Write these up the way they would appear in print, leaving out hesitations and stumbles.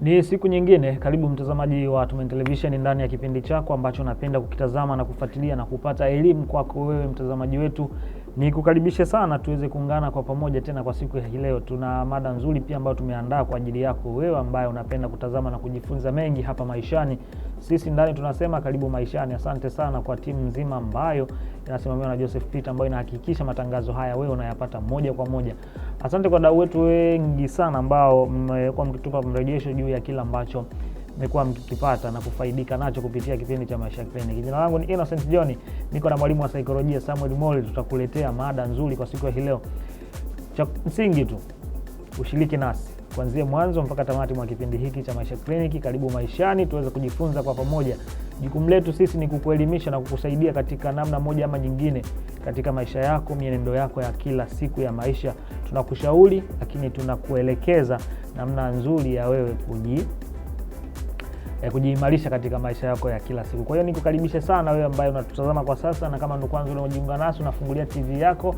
Ni siku nyingine, karibu mtazamaji wa Tumaini Television ndani ya kipindi chako ambacho napenda kukitazama na kufuatilia na kupata elimu kwako wewe mtazamaji wetu. Nikukaribishe sana tuweze kuungana kwa pamoja tena kwa siku ya leo. Tuna mada nzuri pia ambayo tumeandaa kwa ajili yako wewe ambaye unapenda kutazama na kujifunza mengi hapa maishani. Sisi ndani tunasema karibu maishani. Asante sana kwa timu nzima ambayo inasimamiwa na Joseph Peter ambayo inahakikisha matangazo haya wewe unayapata moja kwa moja. Asante kwa wadau wetu wengi sana ambao mmekuwa mkitupa mrejesho juu ya kila ambacho mmekuwa mkikipata na kufaidika nacho kupitia kipindi cha Maisha Clinic. Jina langu ni Innocent John, niko na mwalimu wa saikolojia Samuel Moli. Tutakuletea mada nzuri kwa siku ya leo. Cha msingi tu ushiriki nasi kuanzia mwanzo mpaka tamati mwa kipindi hiki cha Maisha Clinic. Karibu maishani tuweze kujifunza kwa pamoja. Jukumu letu sisi ni kukuelimisha na kukusaidia katika namna moja ama nyingine katika maisha yako, mienendo yako ya kila siku ya maisha. Tunakushauri lakini tunakuelekeza namna nzuri ya wewe kujiimarisha katika maisha yako ya kila siku. Kwa hiyo nikukaribisha sana wewe ambaye unatutazama kwa sasa, na kama ndo kwanza unajiunga nasi unafungulia TV yako,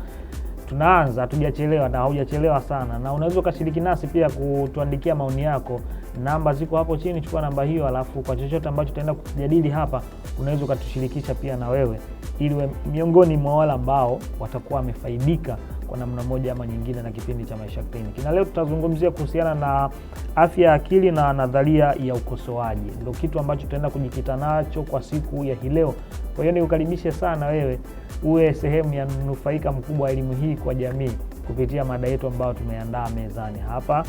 tunaanza, hatujachelewa na haujachelewa sana. Na unaweza ukashiriki nasi pia kutuandikia maoni yako. Namba ziko hapo chini, chukua namba hiyo, alafu kwa chochote ambacho tutaenda kujadili hapa unaweza ukatushirikisha pia na wewe, ili miongoni mwa wale ambao watakuwa wamefaidika kwa namna moja ama nyingine na kipindi cha Maisha Clinic. Na leo tutazungumzia kuhusiana na afya ya akili na nadharia ya ukosoaji. Ndio kitu ambacho tutaenda kujikita nacho kwa siku ya leo. Kwa hiyo nikukaribishe sana wewe uwe sehemu ya mnufaika mkubwa wa elimu hii kwa jamii kupitia mada yetu ambayo tumeandaa mezani hapa,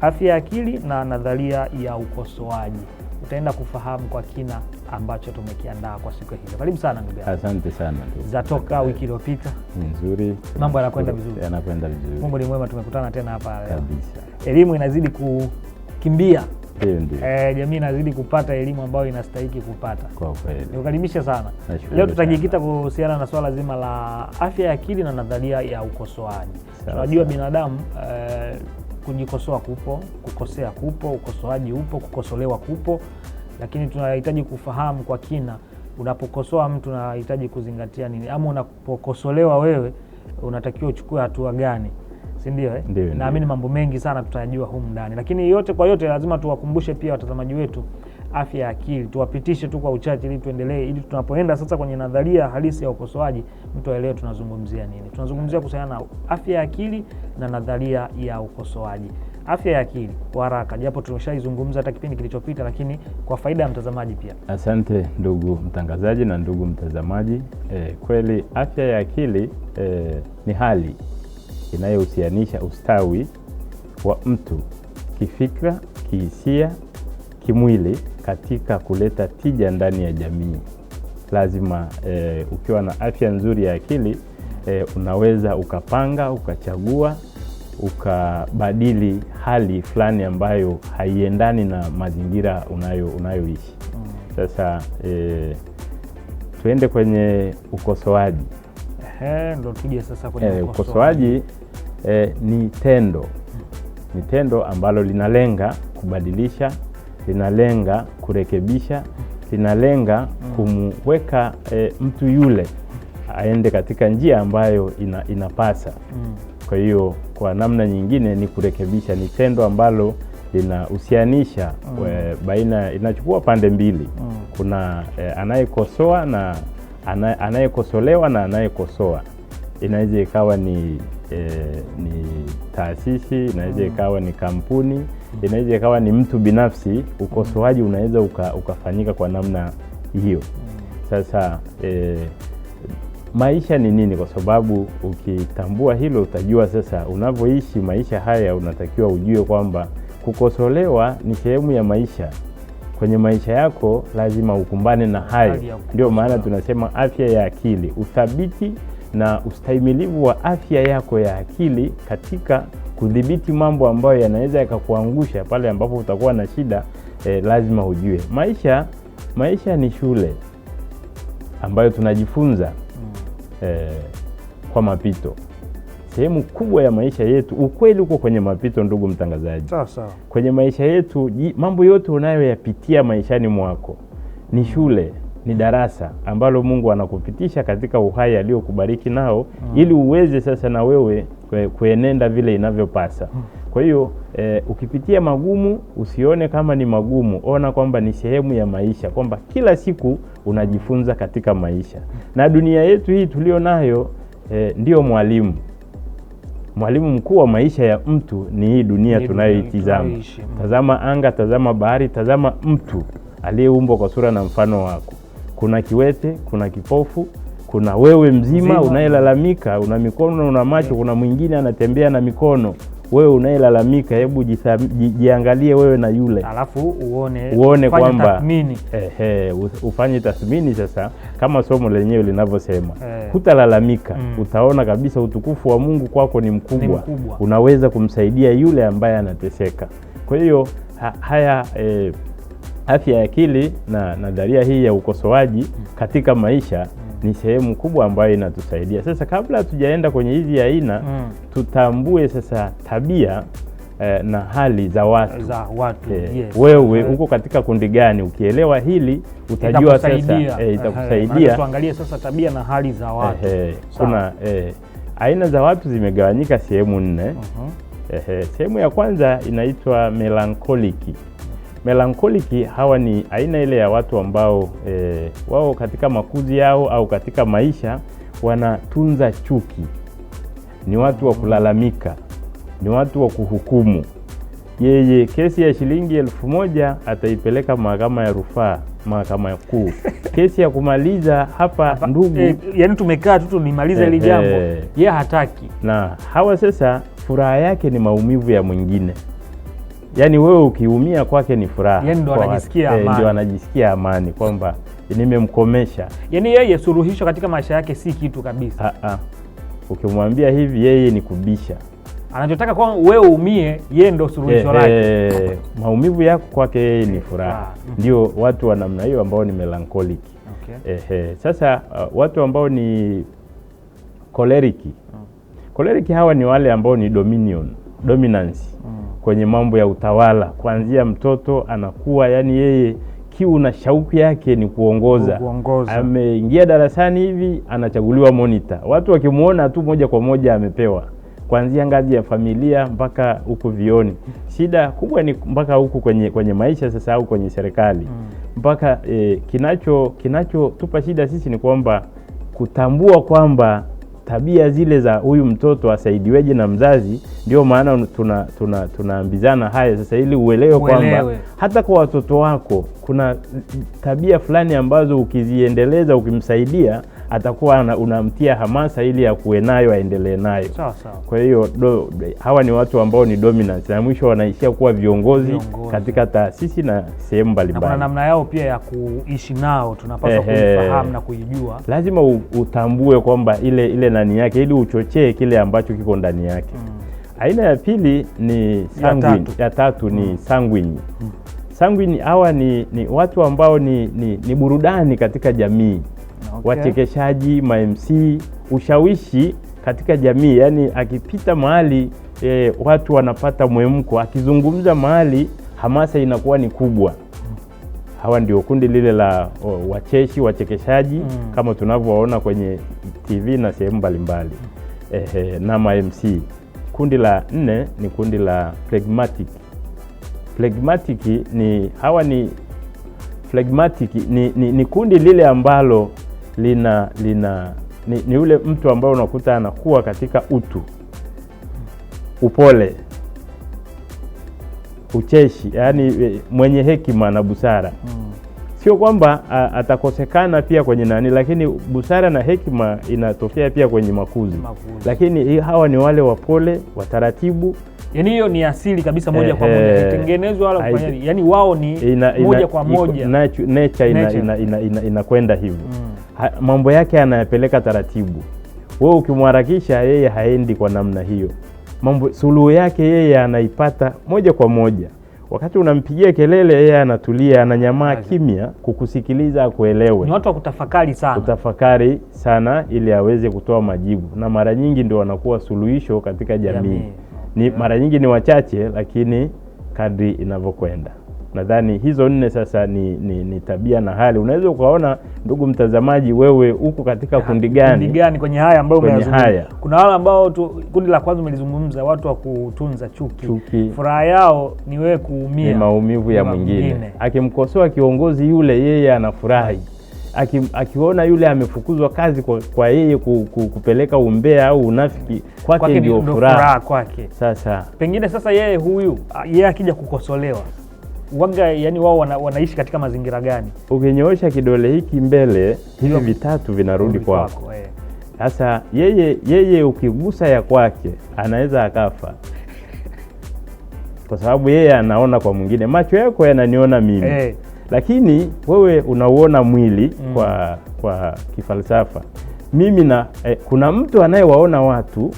afya ya akili na nadharia ya ukosoaji. Utaenda kufahamu kwa kina ambacho tumekiandaa kwa siku hii. Karibu sana ndugu yangu. Asante sana ndugu. Zatoka wiki iliyopita. Nzuri. Mambo yanakwenda vizuri. Yanakwenda vizuri. Mungu ni mwema, tumekutana tena hapa leo. Kabisa. Elimu inazidi kukimbia. Ndio. Jamii inazidi kupata elimu ambayo inastahili kupata. Kwa kweli. Nikukaribisha sana. Leo tutajikita kuhusiana na swala zima la afya ya akili na nadharia ya ukosoaji. Tunajua binadamu kujikosoa kupo, kukosea kupo, ukosoaji upo, kukosolewa kupo, lakini tunahitaji kufahamu kwa kina unapokosoa mtu unahitaji kuzingatia nini, ama unapokosolewa wewe unatakiwa uchukue hatua gani, si ndio? Naamini mambo mengi sana tutajua humu ndani, lakini yote kwa yote lazima tuwakumbushe pia watazamaji wetu afya ya akili, tuwapitishe tu kwa uchache ili tuendelee, ili tunapoenda sasa kwenye nadharia halisi ya ukosoaji mtu aelewe tunazungumzia nini. Tunazungumzia kuhusiana na afya ya akili na nadharia ya ukosoaji. Afya ya akili kwa haraka, japo tumeshaizungumza hata kipindi kilichopita, lakini kwa faida ya mtazamaji pia. Asante ndugu mtangazaji na ndugu mtazamaji. Kweli afya ya akili ni hali inayohusianisha ustawi wa mtu kifikra, kihisia, kimwili katika kuleta tija ndani ya jamii. Lazima ukiwa na afya nzuri ya akili unaweza ukapanga, ukachagua, ukabadili hali fulani ambayo haiendani na mazingira unayoishi. Sasa tuende kwenye ukosoaji. Ndio tuje sasa kwenye ukosoaji. Ni tendo ambalo linalenga kubadilisha, linalenga kurekebisha, linalenga kumweka mtu yule aende katika njia ambayo inapasa. Kwa hiyo kwa namna nyingine ni kurekebisha, ni tendo ambalo linahusianisha baina, inachukua pande mbili. Kuna anayekosoa na anayekosolewa na anayekosoa. Inaweza ikawa ni taasisi, inaweza ikawa ni kampuni, inaweza ikawa ni mtu binafsi. Ukosoaji unaweza ukafanyika kwa namna hiyo. Sasa maisha ni nini? Kwa sababu ukitambua hilo utajua sasa unavyoishi maisha haya, unatakiwa ujue kwamba kukosolewa ni sehemu ya maisha. Kwenye maisha yako lazima ukumbane na hayo. Ndio maana tunasema afya ya akili, uthabiti na ustahimilivu wa afya yako ya akili katika kudhibiti mambo ambayo yanaweza yakakuangusha pale ambapo utakuwa na shida. Lazima ujue maisha ni shule ambayo tunajifunza kwa mapito. Sehemu kubwa ya maisha yetu, ukweli uko kwenye mapito ndugu mtangazaji. Sawa. Kwenye maisha yetu mambo yote unayoyapitia maishani mwako ni shule. ni darasa ambalo Mungu anakupitisha katika uhai aliokubariki nao, ili uweze sasa na wewe kuenenda vile inavyopasa. Kwa hiyo ukipitia magumu usione kama ni magumu, ona kwamba ni sehemu ya maisha, kwamba kila siku unajifunza katika maisha. Na dunia yetu hii tulio nayo ndio mwalimu mkuu wa maisha ya mtu, ni hii dunia tunayoitizama. Tazama anga, tazama bahari, tazama mtu aliyeumbwa kwa sura na mfano wako. Kuna kiwete, kuna kipofu, kuna wewe mzima unayelalamika, una mikono, una macho, kuna mwingine anatembea na mikono. Wewe unayelalamika, hebu jiangalie wewe na yule. Alafu uone kwamba ufanye tathmini sasa, kama somo lenyewe linavyosema. Hutalalamika, utaona kabisa utukufu wa Mungu kwako ni mkubwa. Unaweza kumsaidia yule ambaye anateseka. Kwa hiyo afya ya akili na nadharia hii ya ukosoaji katika maisha ni sehemu kubwa ambayo inatusaidia. Sasa kabla hatujaenda kwenye hizi aina, tutambue sasa tabia na hali za watu. Yes. Wewe uko katika kundi gani? Ukielewa hili utajua sasa itakusaidia. Tuangalie sasa tabia na hali za watu. Kuna aina za watu zimegawanyika sehemu 4. Sehemu ya kwanza inaitwa melankoliki. Melankoliki hawa ni aina ile ya watu ambao wao katika makuzi yao au katika maisha wanatunza chuki. Ni watu wa kulalamika, ni watu wa kuhukumu. Yeye kesi ya shilingi 1000 ataipeleka mahakama ya rufaa, mahakama kuu. Kesi ya kumaliza hapa ndugu, yani tumekaa tu nimalize ile jambo, yeye hataki. Na hawa sasa furaha yake ni maumivu ya mwingine. Yani wewe ukiumia kwake ni furaha. Yani ndo anajisikia amani. Ndio anajisikia amani kwamba nimemkomesha. Yani yeye suluhisho katika maisha yake si kitu kabisa. Ukimwambia hivi yeye ni kubisha. Anachotaka kwa wewe umie, yeye ndo suluhisho lake. Maumivu yako kwake yeye ni furaha. Ndio watu wa namna hiyo ambao ni melancholic. Sasa watu ambao ni choleriki. Choleriki hawa ni wale ambao ni dominance. Kwenye mambo ya utawala, kuanzia mtoto anakuwa, yani yeye kiu na shauku yake ni kuongoza. Ameingia darasani hivi anachaguliwa monitor. Watu wakimuona tu moja kwa moja amepewa, kuanzia ngazi ya familia mpaka huko vioni. Shida kubwa ni mpaka huko kwenye maisha sasa, au kwenye serikali. Mpaka kinachotupa shida sisi ni kwamba kutambua kwamba tabia zile za huyu mtoto asaidiweje na mzazi. Ndio maana tunaambizana haya sasa, ili uelewe kwamba hata kwa watoto wako kuna tabia fulani ambazo ukiziendeleza, ukimsaidia, atakuwa unamtia hamasa ili akuwe nayo, aendelee nayo. Sawa. Kwa hiyo hawa ni watu ambao ni dominant, na mwisho wanaishia kuwa viongozi katika taasisi na sehemu mbalimbali. Na kuna namna yao pia ya kuishi nao, tunapaswa kuifahamu na kuijua. Lazima utambue kwamba ile nani yake, ili uchochee kile ambacho kiko ndani yake. Aina ya pili ni sanguine. Ya tatu ni sanguine. Sanguine hawa ni watu ambao ni burudani katika jamii. Wachekeshaji, ma-MC, ushawishi katika jamii. Yani akipita mahali watu wanapata mwemko, akizungumza mahali hamasa inakuwa ni kubwa. Hawa ndio kundi lile la wacheshi, wachekeshaji, kama tunavyowaona kwenye TV na sehemu mbalimbali. Na ma-MC. Kundi la 4 ni kundi la phlegmatic. Phlegmatic ni kundi lile ambalo ni ule mtu ambao unakuta anakuwa katika utu, upole, ucheshi, yani mwenye hekima na busara. Sio kwamba atakosekana pia kwenye nani, lakini busara na hekima inatokea pia kwenye makuzi. Lakini hawa ni wale wapole, wataratibu. Yani hiyo ni asili kabisa, moja kwa moja itengenezwa wala kufanya. Yani wao ni moja kwa moja. Nature inakwenda hivyo. Mambo yake anayapeleka taratibu. Wewe ukimharakisha yeye haendi kwa namna hiyo. Suluhu yake yeye anaipata moja kwa moja. Wakati unampigia kelele yeye anatulia, ananyamaa kimya kukusikiliza, akuelewe. Ni watu wa kutafakari sana ili aweze kutoa majibu, na mara nyingi ndio wanakuwa suluhisho katika jamii. Mara nyingi ni wachache, lakini kadri inavyokwenda. Nadhani hizo 4 sasa ni tabia na hali. Unaweza ukaona ndugu mtazamaji, wewe uko katika kundi gani kwenye haya ambayo umeyazungumza. Kuna wale ambao kundi la kwanza umelizungumza, watu wa kutunza chuki. Furaha yao ni wewe kuumia, ni maumivu ya mwingine. Akimkosoa kiongozi yule, yeye anafurahi. Akiona yule amefukuzwa kazi kwa yeye kupeleka umbea au unafiki, kwake ndio furaha kwake. Sasa pengine sasa yeye akija kukosolewa, yani wao wanaishi katika mazingira gani? Ukinyoosha kidole hiki mbele, hivi vitatu vinarudi kwako. Sasa yeye ukigusa ya kwake anaweza akafa, kwa sababu yeye anaona kwa mwingine. Macho yako yananiona mimi, lakini wewe unauona mwili kwa kifalsafa. Mimi kuna mtu anayewaona watu,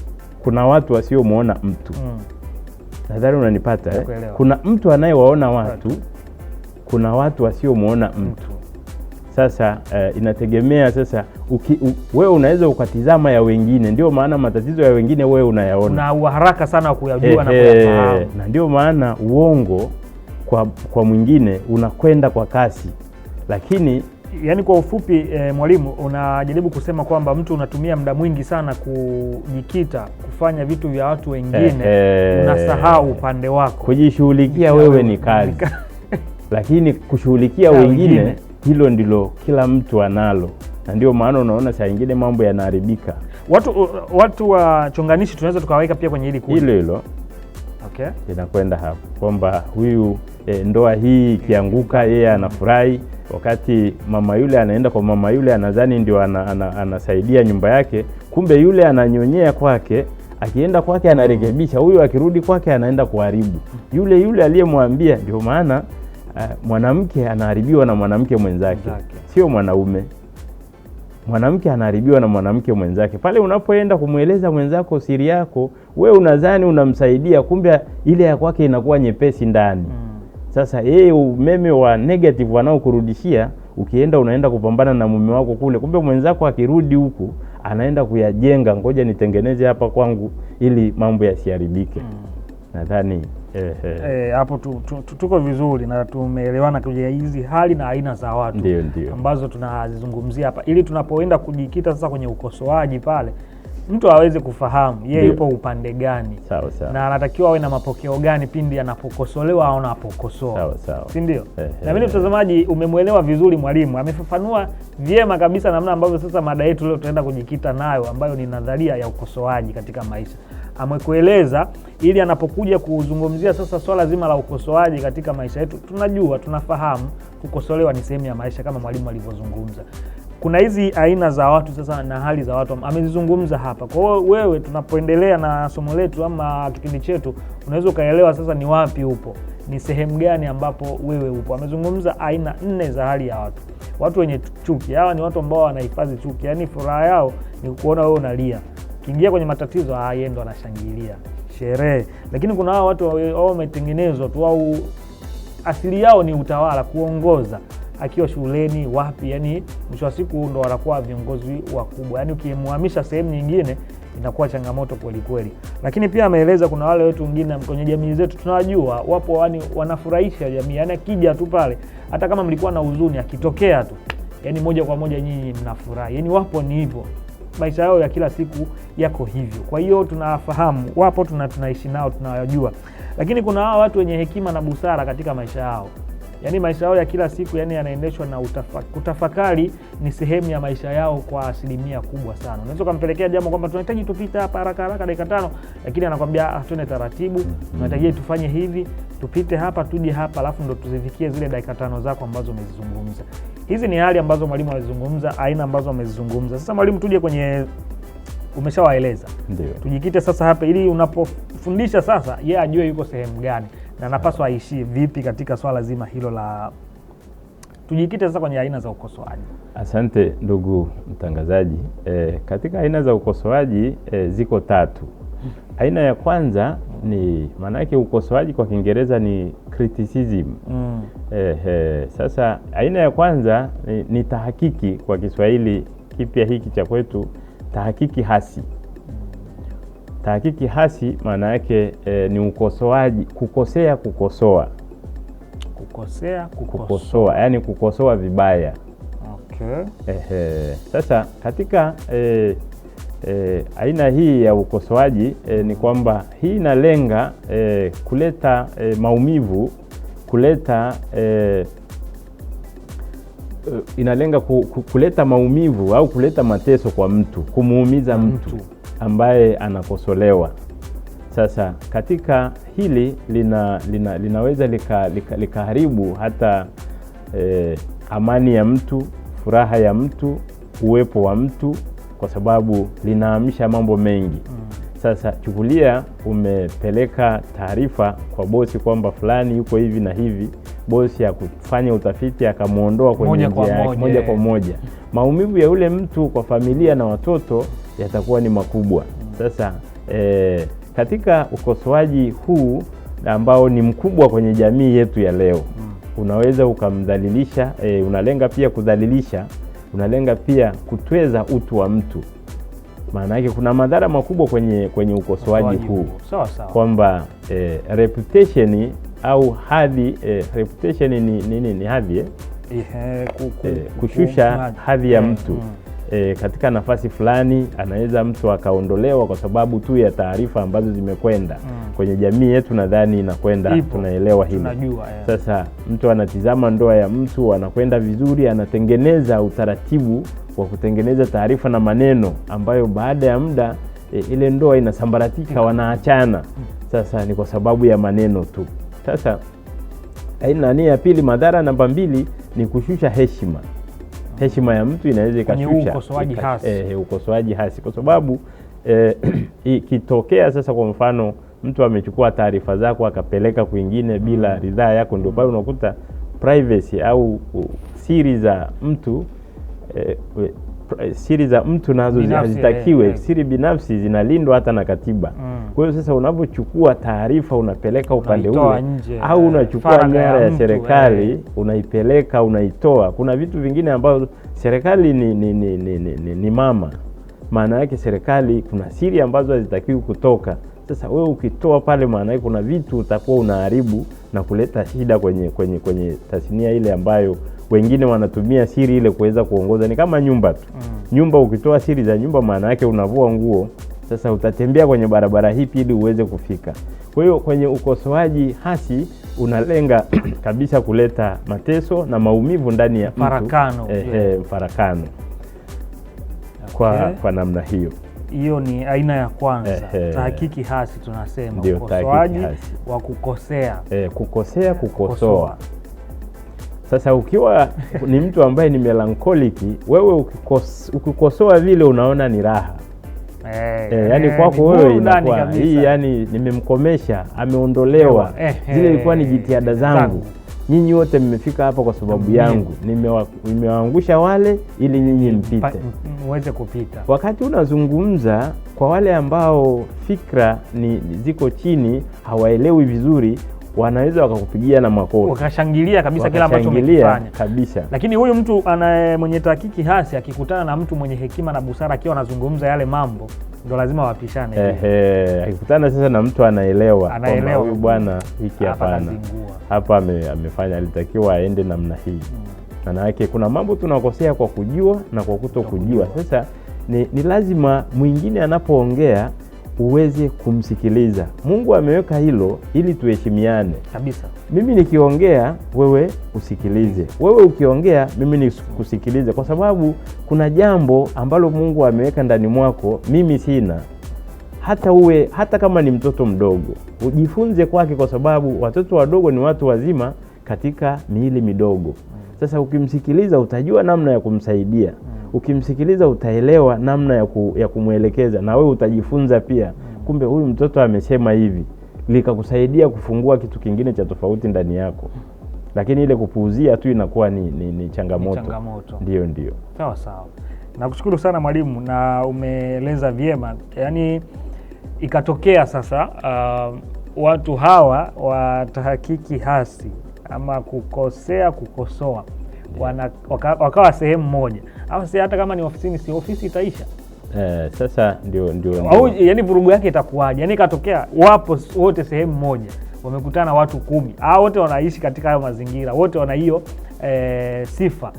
kuna watu wasiomuona mtu. Nadhani unanipata Kuna mtu anayewaona watu, kuna watu wasiomuona mtu. Sasa inategemea sasa wewe unaweza ukatizama ya wengine, ndio maana matatizo ya wengine wewe unayaona. Una haraka sana kuyajua na kuyafahamu. Na ndio maana uongo kwa mwingine unakwenda kwa kasi. Lakini yani kwa ufupi mwalimu, unajaribu kusema kwamba mtu unatumia muda mwingi sana kujikita kufanya vitu vya watu wengine, unasahau upande wako. Kujishughulikia wewe ni kazi. Lakini kushughulikia wengine, hilo ndilo kila mtu analo. Na ndio maana unaona saa nyingine mambo yanaharibika. Watu wa chonganishi tunaweza tukaweka pia kwenye hili kundi. Hilo. Okay. Inakwenda hapo kwamba huyu ndoa hii ikianguka yeye anafurahi, wakati mama yule anaenda kwa mama yule anadhani ndio anasaidia nyumba yake, kumbe yule ananyonyea kwake, akienda kwake anarekebisha, huyu akirudi kwake anaenda kuharibu. Yule aliyemwambia. Ndio maana mwanamke anaharibiwa na mwanamke mwenzake, sio mwanaume. Mwanamke anaharibiwa na mwanamke mwenzake. Pale unapoenda kumweleza mwenzako siri yako, wewe unadhani unamsaidia, kumbe ile ya kwake inakuwa nyepesi ndani. Sasa yeye umeme wa negative wanaokurudishia, ukienda unaenda kupambana na mume wako kule, kumbe mwenzako akirudi huku anaenda kuyajenga, ngoja nitengeneze hapa kwangu ili mambo yasiharibike. Nadhani hapo tuko vizuri na tumeelewana kwenye hizi hali na aina za watu. Ndio. Ambazo tunazizungumzia hapa, ili tunapoenda kujikita sasa kwenye ukosoaji pale, mtu aweze kufahamu yeye yupo upande gani. Sawa. Na anatakiwa awe na mapokeo gani pindi anapokosolewa au anapokosoa. Sawa. Si ndio? Na mimi mtazamaji, umemuelewa vizuri mwalimu. Amefafanua vyema kabisa namna ambavyo sasa mada yetu leo tutaenda kujikita nayo, ambayo ni nadharia ya ukosoaji katika maisha. Amekueleza ili anapokuja kuzungumzia sasa swala zima la ukosoaji katika maisha yetu, tunafahamu kukosolewa ni sehemu ya maisha kama mwalimu alivyozungumza. Kuna hizi aina za watu sasa na hali za watu amezizungumza hapa. Kwa hiyo wewe, tunapoendelea na somo letu ama kipindi chetu, unaweza ukaelewa sasa ni wapi upo, ni sehemu gani ambapo wewe upo. Amezungumza aina 4 za hali ya watu. Watu wenye chuki, hawa ni watu ambao wanahifadhi chuki, yani furaha yao ni kuona wewe unalia. Kiingia kwenye matatizo, yeye ndo anashangilia, sherehe. Lakini kuna hao watu wao wametengenezwa tu, au asili yao ni utawala, kuongoza, akiwa shuleni wapi, yani mwisho wa siku ndo wanakuwa viongozi wakubwa. Yani ukimhamisha sehemu nyingine inakuwa changamoto kweli kweli. Lakini pia ameeleza kuna wale wetu wengine kwenye jamii zetu tunawajua, wapo wanafurahisha jamii. Yani akija tu pale, hata kama mlikuwa na huzuni, akitokea tu, yani moja kwa moja nyinyi mnafurahi. Yani wapo ni hivyo. Maisha yao ya kila siku yako hivyo. Kwa hiyo tunafahamu wapo, tunaishi nao, tunawajua. Lakini kuna hao watu wenye hekima na busara katika maisha yao. Yaani maisha yao ya kila siku yanaendeshwa na kutafakari, ni sehemu ya maisha yao kwa asilimia kubwa sana. Unaweza kumpelekea jambo kwamba tunahitaji tupite hapa haraka dakika 5, lakini anakuambia tuende taratibu, tunahitaji tufanye hivi, tupite hapa, tuje hapa, alafu ndo tuzifikie zile dakika 5 zako ambazo umezizungumza. Hizi ni hali ambazo mwalimu alizungumza, aina ambazo amezizungumza. Sasa mwalimu, tuje kwenye umeshawaeleza. Ndio. Tujikite sasa hapa ili unapofundisha sasa yeye ajue yuko sehemu gani na anapaswa aishie vipi katika swala zima hilo la. Tujikite sasa kwenye aina za ukosoaji. Asante ndugu mtangazaji. Katika aina za ukosoaji ziko 3. Aina ya kwanza ni, maana yake ukosoaji kwa Kiingereza ni criticism. Sasa aina ya kwanza ni tahakiki, kwa Kiswahili kipya hiki cha kwetu, tahakiki hasi. Tahakiki hasi maana yake ni ukosoaji, kukosoa. kukosea, kukosoa, yani kukosoa vibaya. Okay. Sasa katika aina hii ya ukosoaji ni kwamba hii inalenga kuleta maumivu, inalenga kuleta maumivu au kuleta mateso kwa mtu, kumuumiza mtu ambaye anakosolewa. Sasa katika hili linaweza likaharibu hata amani ya mtu, furaha ya mtu, uwepo wa mtu, kwa sababu linaamisha mambo mengi. Sasa chukulia umepeleka taarifa kwa bosi kwamba fulani yuko hivi na hivi, bosi akufanya utafiti akamuondoa kwenye njia yake moja kwa moja. Maumivu ya ule mtu kwa familia na watoto yatakuwa ni makubwa. Sasa katika ukosoaji huu ambao ni mkubwa kwenye jamii yetu ya leo, unaweza ukamdhalilisha, unalenga pia kudhalilisha, unalenga pia kutweza utu wa mtu. Maana yake kuna madhara makubwa kwenye ukosoaji huu. Sawa sawa. Kwamba reputation au hadhi, reputation ni hadhi, kushusha hadhi ya mtu. Katika nafasi fulani anaweza mtu akaondolewa kwa sababu tu ya taarifa ambazo zimekwenda kwenye jamii yetu. Nadhani inakwenda, tunaelewa hili. Sasa mtu anatizama ndoa ya mtu, anakwenda vizuri, anatengeneza utaratibu wa kutengeneza taarifa na maneno ambayo baada ya muda ile ndoa inasambaratika, wanaachana. Sasa ni kwa sababu ya maneno tu. Sasa aina ya pili, madhara namba 2 ni kushusha heshima. Heshima ya mtu inaweza ikashusha, ukosoaji hasi, kwa sababu ikitokea sasa, kwa mfano mtu amechukua taarifa zako akapeleka kwingine bila ridhaa yako, ndio pale unakuta privacy au siri za mtu nazo hazitakiwe. Siri binafsi zinalindwa hata na katiba. Kwa hiyo sasa unapochukua taarifa unapeleka upande ule, au unachukua nyara ya serikali unaipeleka, unaitoa. Kuna vitu vingine ambavyo serikali ni mama. Maana yake serikali kuna siri ambazo hazitakiwi kutoka. Sasa wewe ukitoa pale, maana yake kuna vitu utakuwa unaharibu na kuleta shida kwenye tasnia ile ambayo wengine wanatumia siri ile kuweza kuongoza. Ni kama nyumba tu. Nyumba, ukitoa siri za nyumba, maana yake unavua nguo. Sasa utatembea kwenye barabara hipi ili uweze kufika. Kwa hiyo kwenye ukosoaji hasi unalenga kabisa kuleta mateso na maumivu ndani ya mfarakano. Mfarakano. Kwa namna hiyo. Hiyo ni aina ya kwanza. Tahakiki hasi tunasema, ukosoaji wa kukosea. Kukosea, kukosoa. Sasa ukiwa ni mtu ambaye ni melankoliki, wewe ukikosoa vile unaona ni raha. Yani kwako wewe inakuwa hii, yani nimemkomesha, ameondolewa. Zile ilikuwa ni jitihada zangu. Nyinyi wote mmefika hapa kwa sababu yangu. Nimewaangusha wale ili nyinyi mpite. Muweze kupita. Wakati unazungumza kwa wale ambao fikra ziko chini, hawaelewi vizuri, wanaweza wakakupigia na makofi, wakashangilia kabisa kila ambacho umekifanya kabisa. Lakini huyu mtu mwenye tahakiki hasi akikutana na mtu mwenye hekima na busara akiwa anazungumza yale mambo, ndo lazima wapishane. Akikutana sasa na mtu anaelewa huyu bwana hiki hapa amefanya, alitakiwa aende namna hii. Maana yake kuna mambo tunakosea kwa kujua na kwa kutokujua. Sasa ni lazima mwingine anapoongea uweze kumsikiliza. Mungu ameweka hilo ili tuheshimiane kabisa. Mimi nikiongea wewe usikilize, wewe ukiongea mimi nikusikilize, kwa sababu kuna jambo ambalo Mungu ameweka ndani mwako mimi sina. Hata kama ni mtoto mdogo, ujifunze kwake, kwa sababu watoto wadogo ni watu wazima katika miili midogo. Sasa ukimsikiliza utajua namna ya kumsaidia. Ukimsikiliza utaelewa namna ya kumuelekeza, na wewe utajifunza pia. Kumbe huyu mtoto amesema hivi, likakusaidia kufungua kitu kingine cha tofauti ndani yako. Lakini ile kupuuzia tu inakuwa ni changamoto. Ndio. Sawa sawa. Nakushukuru sana mwalimu, na umeeleza vyema. Yaani ikatokea sasa watu hawa wa tahakiki hasi ama kukosea, kukosoa, wakawa sehemu moja. Hata kama ni ofisini, si ofisi itaisha. Sasa ndio. Au yani vurugu yake itakuwaje? Yani katokea wapo wote sehemu moja, wamekutana watu 10, hao wote wanaishi katika hayo mazingira, wote wana hiyo sifa,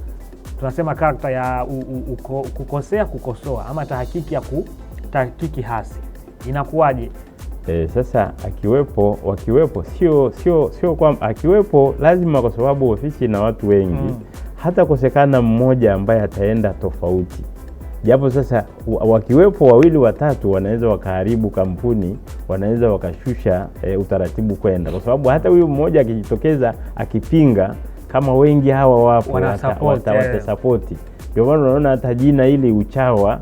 tunasema karakta ya kukosea, kukosoa, ama tahakiki hasi, inakuwaje? Sasa wakiwepo sio kwamba akiwepo lazima, kwa sababu ofisi na watu wengi, hata kosekana mmoja ambaye ataenda tofauti. Japo sasa wakiwepo 2 watatu wanaweza wakaharibu kampuni, wanaweza wakashusha utaratibu kwenda, kwa sababu hata huyu mmoja akijitokeza akipinga, kama wengi hawa wapo watasapoti. Ndio maana unaona hata jina hili Uchawa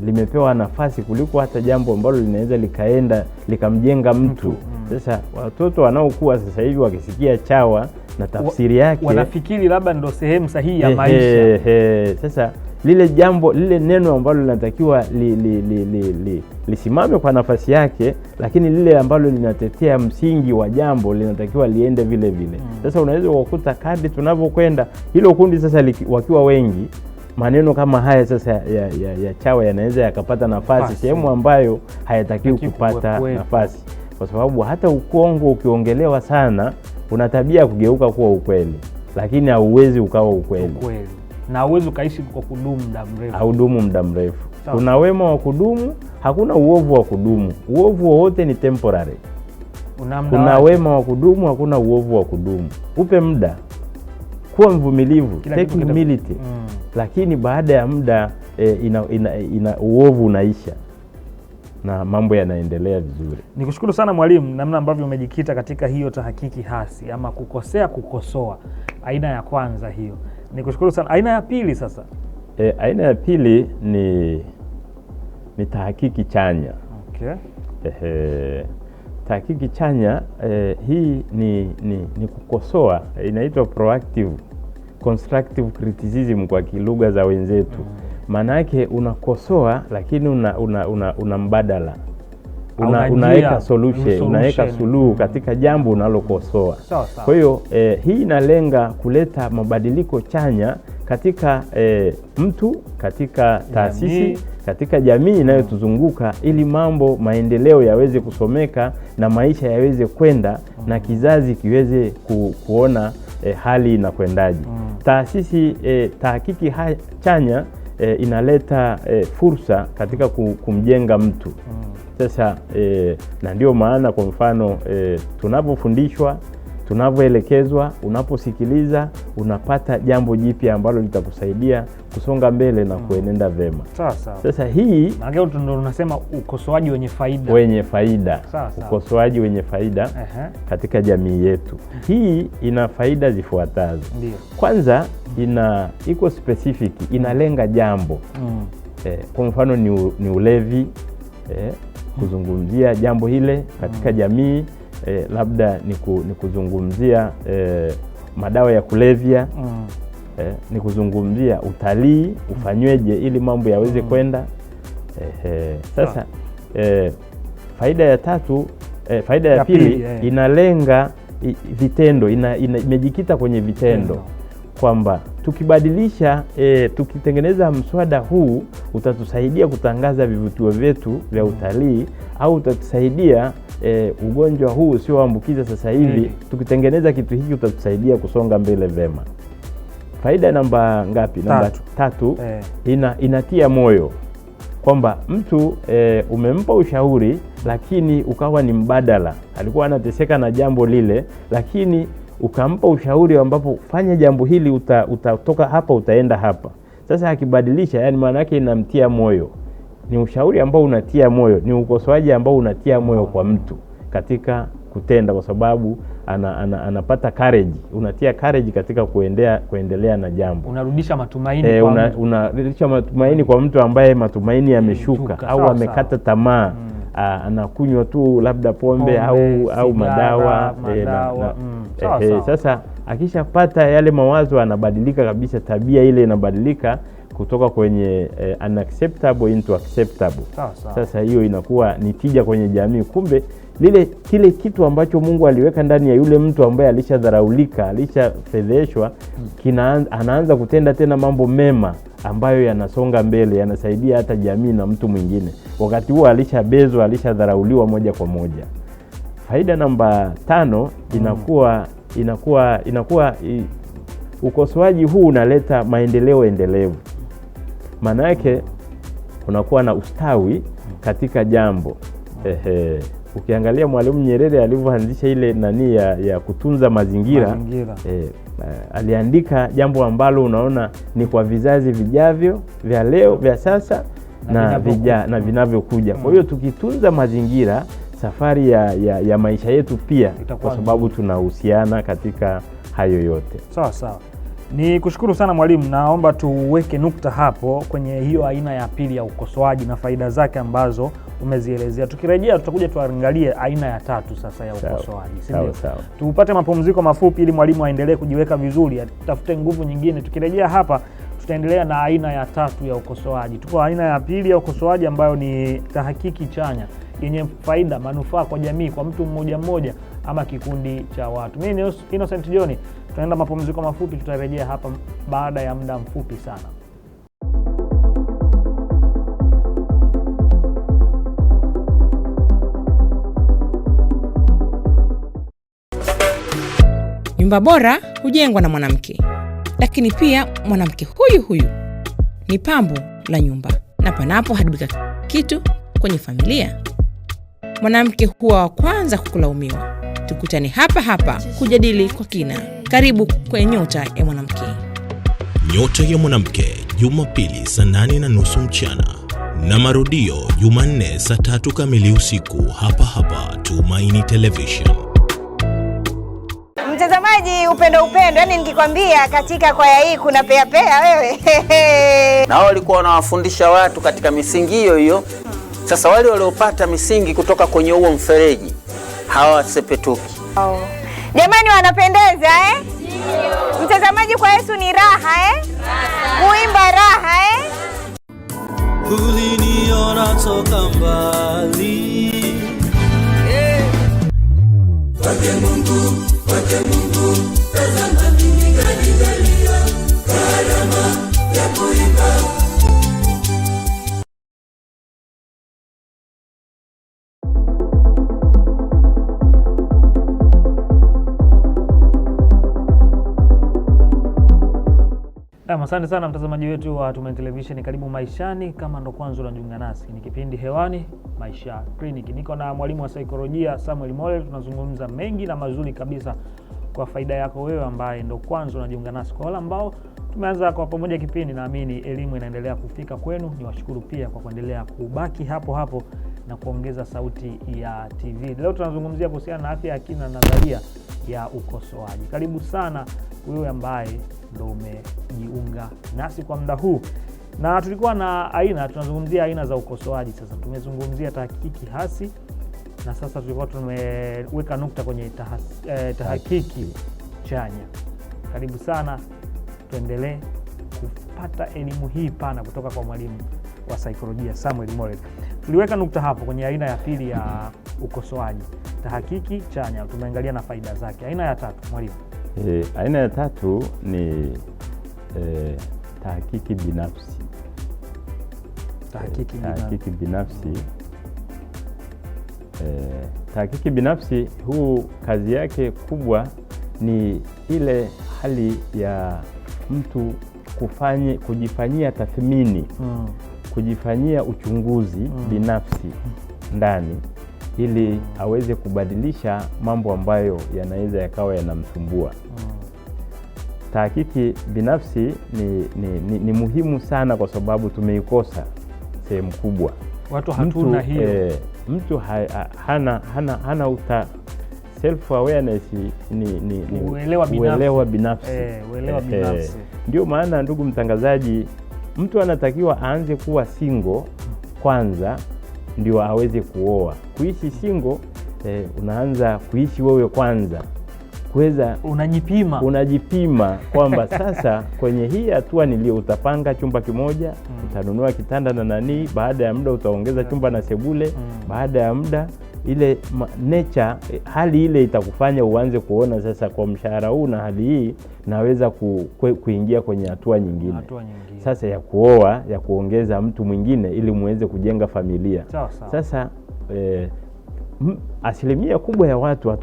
limepewa nafasi kuliko hata jambo ambalo linaweza likaenda likamjenga mtu. Sasa watoto wanaokuwa sasa hivi wakisikia chawa na tafsiri yake wanafikiri labda ndio sehemu sahihi ya maisha. Sasa lile jambo, lile neno ambalo linatakiwa lisimame kwa nafasi yake, lakini lile ambalo linatetea msingi wa jambo linatakiwa liende vile vile. Sasa unaweza kukuta kadri tunavyokwenda hilo kundi sasa wakiwa wengi, maneno kama haya sasa ya chawa yanaweza yakapata nafasi sehemu ambayo hayatakiwi kupata nafasi, kwa sababu hata ukongo ukiongelewa sana una tabia kugeuka kuwa ukweli, lakini hauwezi ukawa ukweli. Na hauwezi ukaishi kwa kudumu muda mrefu. Haudumu muda mrefu. Kuna wema wa kudumu, hakuna uovu wa kudumu. Uovu wowote ni temporary. Kuna wema wa kudumu, hakuna uovu wa kudumu. Upe muda. Kuwa mvumilivu, take humility. Lakini baada ya muda uovu unaisha na mambo yanaendelea vizuri. Nikushukuru sana mwalimu, namna ambavyo umejikita katika hiyo tahakiki hasi ama kukosea, kukosoa. Aina ya kwanza hiyo. Nikushukuru sana. Aina ya pili sasa? Aina ya pili ni tahakiki chanya. Tahakiki chanya hii ni kukosoa, inaitwa proactive constructive criticism kwa kilugha za wenzetu. Maana yake unakosoa lakini una mbadala. Unaweka solution, unaweka suluhu katika jambo unalokosoa. Kwa hiyo hii inalenga kuleta mabadiliko chanya katika mtu, katika taasisi, katika jamii inayotuzunguka, ili maendeleo yaweze kusomeka na maisha yaweze kwenda na kizazi kiweze kuona hali inakwendaje. Taasisi tahakiki chanya inaleta fursa katika kumjenga mtu. Sasa na ndio maana kwa mfano tunapofundishwa, tunavyoelekezwa, unaposikiliza unapata jambo jipya ambalo litakusaidia kusonga mbele na kuenenda vema. Sasa hii ndio tunasema ukosoaji wenye faida. Ukosoaji wenye faida katika jamii yetu. Hii ina faida zifuatazo. Kwanza iko specific, inalenga jambo. Kwa mfano ni ulevi, kuzungumzia jambo hile katika jamii. Labda ni kuzungumzia madawa ya kulevya, ni kuzungumzia utalii ufanyweje ili mambo yaweze kwenda. Sasa faida ya tatu, faida ya pili inalenga vitendo, imejikita kwenye vitendo, kwamba tukibadilisha, tukitengeneza mswada huu utatusaidia kutangaza vivutio vyetu vya utalii, au utatusaidia ugonjwa huu usioambukiza sasa hivi, tukitengeneza kitu hiki utatusaidia kusonga mbele vema. Faida namba ngapi? Namba 3. Inatia moyo, kwamba mtu umempa ushauri lakini ukawa ni mbadala. Alikuwa anateseka na jambo lile, lakini ukampa ushauri ambapo fanya jambo hili, utatoka hapa utaenda hapa. Sasa akibadilisha, yani maana yake inamtia moyo. Ni ushauri ambao unatia moyo, ni ukosoaji ambao unatia moyo kwa mtu katika kutenda, kwa sababu anapata courage, unatia courage katika kuendelea na jambo. Unarudisha matumaini kwa mtu. Unarudisha matumaini kwa mtu ambaye matumaini yameshuka, au amekata tamaa. Anakunywa tu labda pombe au madawa. Sasa akishapata yale mawazo, anabadilika kabisa, tabia ile inabadilika kutoka kwenye unacceptable into acceptable. Sasa hiyo inakuwa ni tija kwenye jamii. Kumbe kile kitu ambacho Mungu aliweka ndani ya yule mtu ambaye alishadharaulika, alishafedheshwa, anaanza kutenda tena mambo mema ambayo yanasonga mbele, yanasaidia hata jamii na mtu mwingine. Wakati huo alishabezwa, alishadharauliwa moja kwa moja. Faida namba 5 inakuwa ukosoaji huu unaleta maendeleo endelevu. Maana yake unakuwa na ustawi katika jambo. Ukiangalia Mwalimu Nyerere alivyoanzisha ile nani ya kutunza mazingira. Aliandika jambo ambalo unaona ni kwa vizazi vijavyo, vya leo, vya sasa na vinavyokuja. Kwa hiyo tukitunza mazingira, safari ya maisha yetu pia, kwa sababu tunahusiana katika hayo yote. Sawa sawa. Ni kushukuru sana mwalimu, naomba tuweke nukta hapo kwenye hiyo aina ya pili ya ukosoaji na faida zake ambazo umezielezea. Tukirejea tutakuja tuangalie aina ya 3 sasa ya ukosoaji. Sawa. Tupate mapumziko mafupi ili mwalimu aendelee kujiweka vizuri, atafute nguvu nyingine. Tukirejea hapa tutaendelea na aina ya 3 ya ukosoaji. Tuko aina ya pili ya ukosoaji ambayo ni tahakiki chanya yenye faida, manufaa kwa jamii, kwa mtu mmoja mmoja ama kikundi cha watu. Mimi ni Innocent John. Tunaenda mapumziko mafupi, tutarejea hapa baada ya muda mfupi sana. Nyumba bora hujengwa na mwanamke, lakini pia mwanamke huyu ni pambo la nyumba, na panapo haribika kitu kwenye familia, mwanamke huwa wa kwanza kukulaumiwa. Tukutane hapa kujadili kwa kina. Karibu kwenye Nyota ya Mwanamke. Nyota ya Mwanamke, Jumapili saa 8:30 mchana na marudio Jumanne saa 3 kamili usiku, hapa Tumaini Television. Mtazamaji, upendo, yani nikikwambia katika kwaya hii kuna pea wewe. Na wao walikuwa wanawafundisha watu katika misingi hiyo. Sasa wale waliopata misingi kutoka kwenye huo mfereji hawasepetuki. Jamani, wanapendeza Mtazamaji, kwa Yesu ni raha Kuimba raha Uliniona toka mbali. Wake Mungu, tazama mimi kanijalia karama ya kuimba. Asante sana mtazamaji wetu wa Tumaini Television. Karibu Maishani. Kama ndo kwanza unajiunga nasi, ni kipindi hewani Maisha Clinic. Niko na mwalimu wa saikolojia Samuel Molel. Tunazungumza mengi na mazuri kabisa kwa faida yako wewe ambaye ndo kwanza unajiunga nasi. Kwa wale ambao tumeanza kwa pamoja kipindi, naamini elimu inaendelea kufika kwenu. Niwashukuru pia kwa kuendelea kubaki hapo na kuongeza sauti ya TV. Leo tunazungumzia kuhusiana na afya ya akili na nadharia ya ukosoaji. Karibu sana wewe ambaye ndo umejiunga nasi kwa muda huu. Na tulikuwa na tunazungumzia aina za ukosoaji. Sasa tumezungumzia tahakiki hasi, na sasa tulikuwa tumeweka nukta kwenye tahakiki chanya. Karibu sana, tuendelee kupata elimu hii pana kutoka kwa mwalimu wa saikolojia Samuel Molel. Tuliweka nukta hapo kwenye aina ya pili ya ukosoaji, tahakiki chanya. Tumeangalia na faida zake. Aina ya 3 mwalimu. Aina ya 3 ni tahakiki binafsi. Tahakiki binafsi. Tahakiki binafsi huu kazi yake kubwa ni ile hali ya mtu kujifanyia tathmini, kujifanyia uchunguzi binafsi ndani, ili aweze kubadilisha mambo ambayo yanaweza yakawa yanamsumbua. Tahakiki binafsi ni muhimu sana, kwa sababu tumeikosa sehemu kubwa. Watu hatuna hiyo. Mtu hana self awareness, ni uelewa binafsi. Ndio maana ndugu mtangazaji, mtu anatakiwa aanze kuwa single kwanza ndio aweze kuoa. Kuishi single, unaanza kuishi wewe kwanza. Kuweza unajipima kwamba sasa kwenye hii hatua utapanga chumba kimoja, utanunua kitanda na nani, baada ya muda utaongeza chumba na sebule, baada ya muda ile nature, hali ile itakufanya uanze kuona sasa kwa mshahara huu na hali hii naweza kuingia kwenye hatua nyingine. Sasa ya kuoa, ya kuongeza mtu mwingine ili muweze kujenga familia. Sasa asilimia kubwa ya watu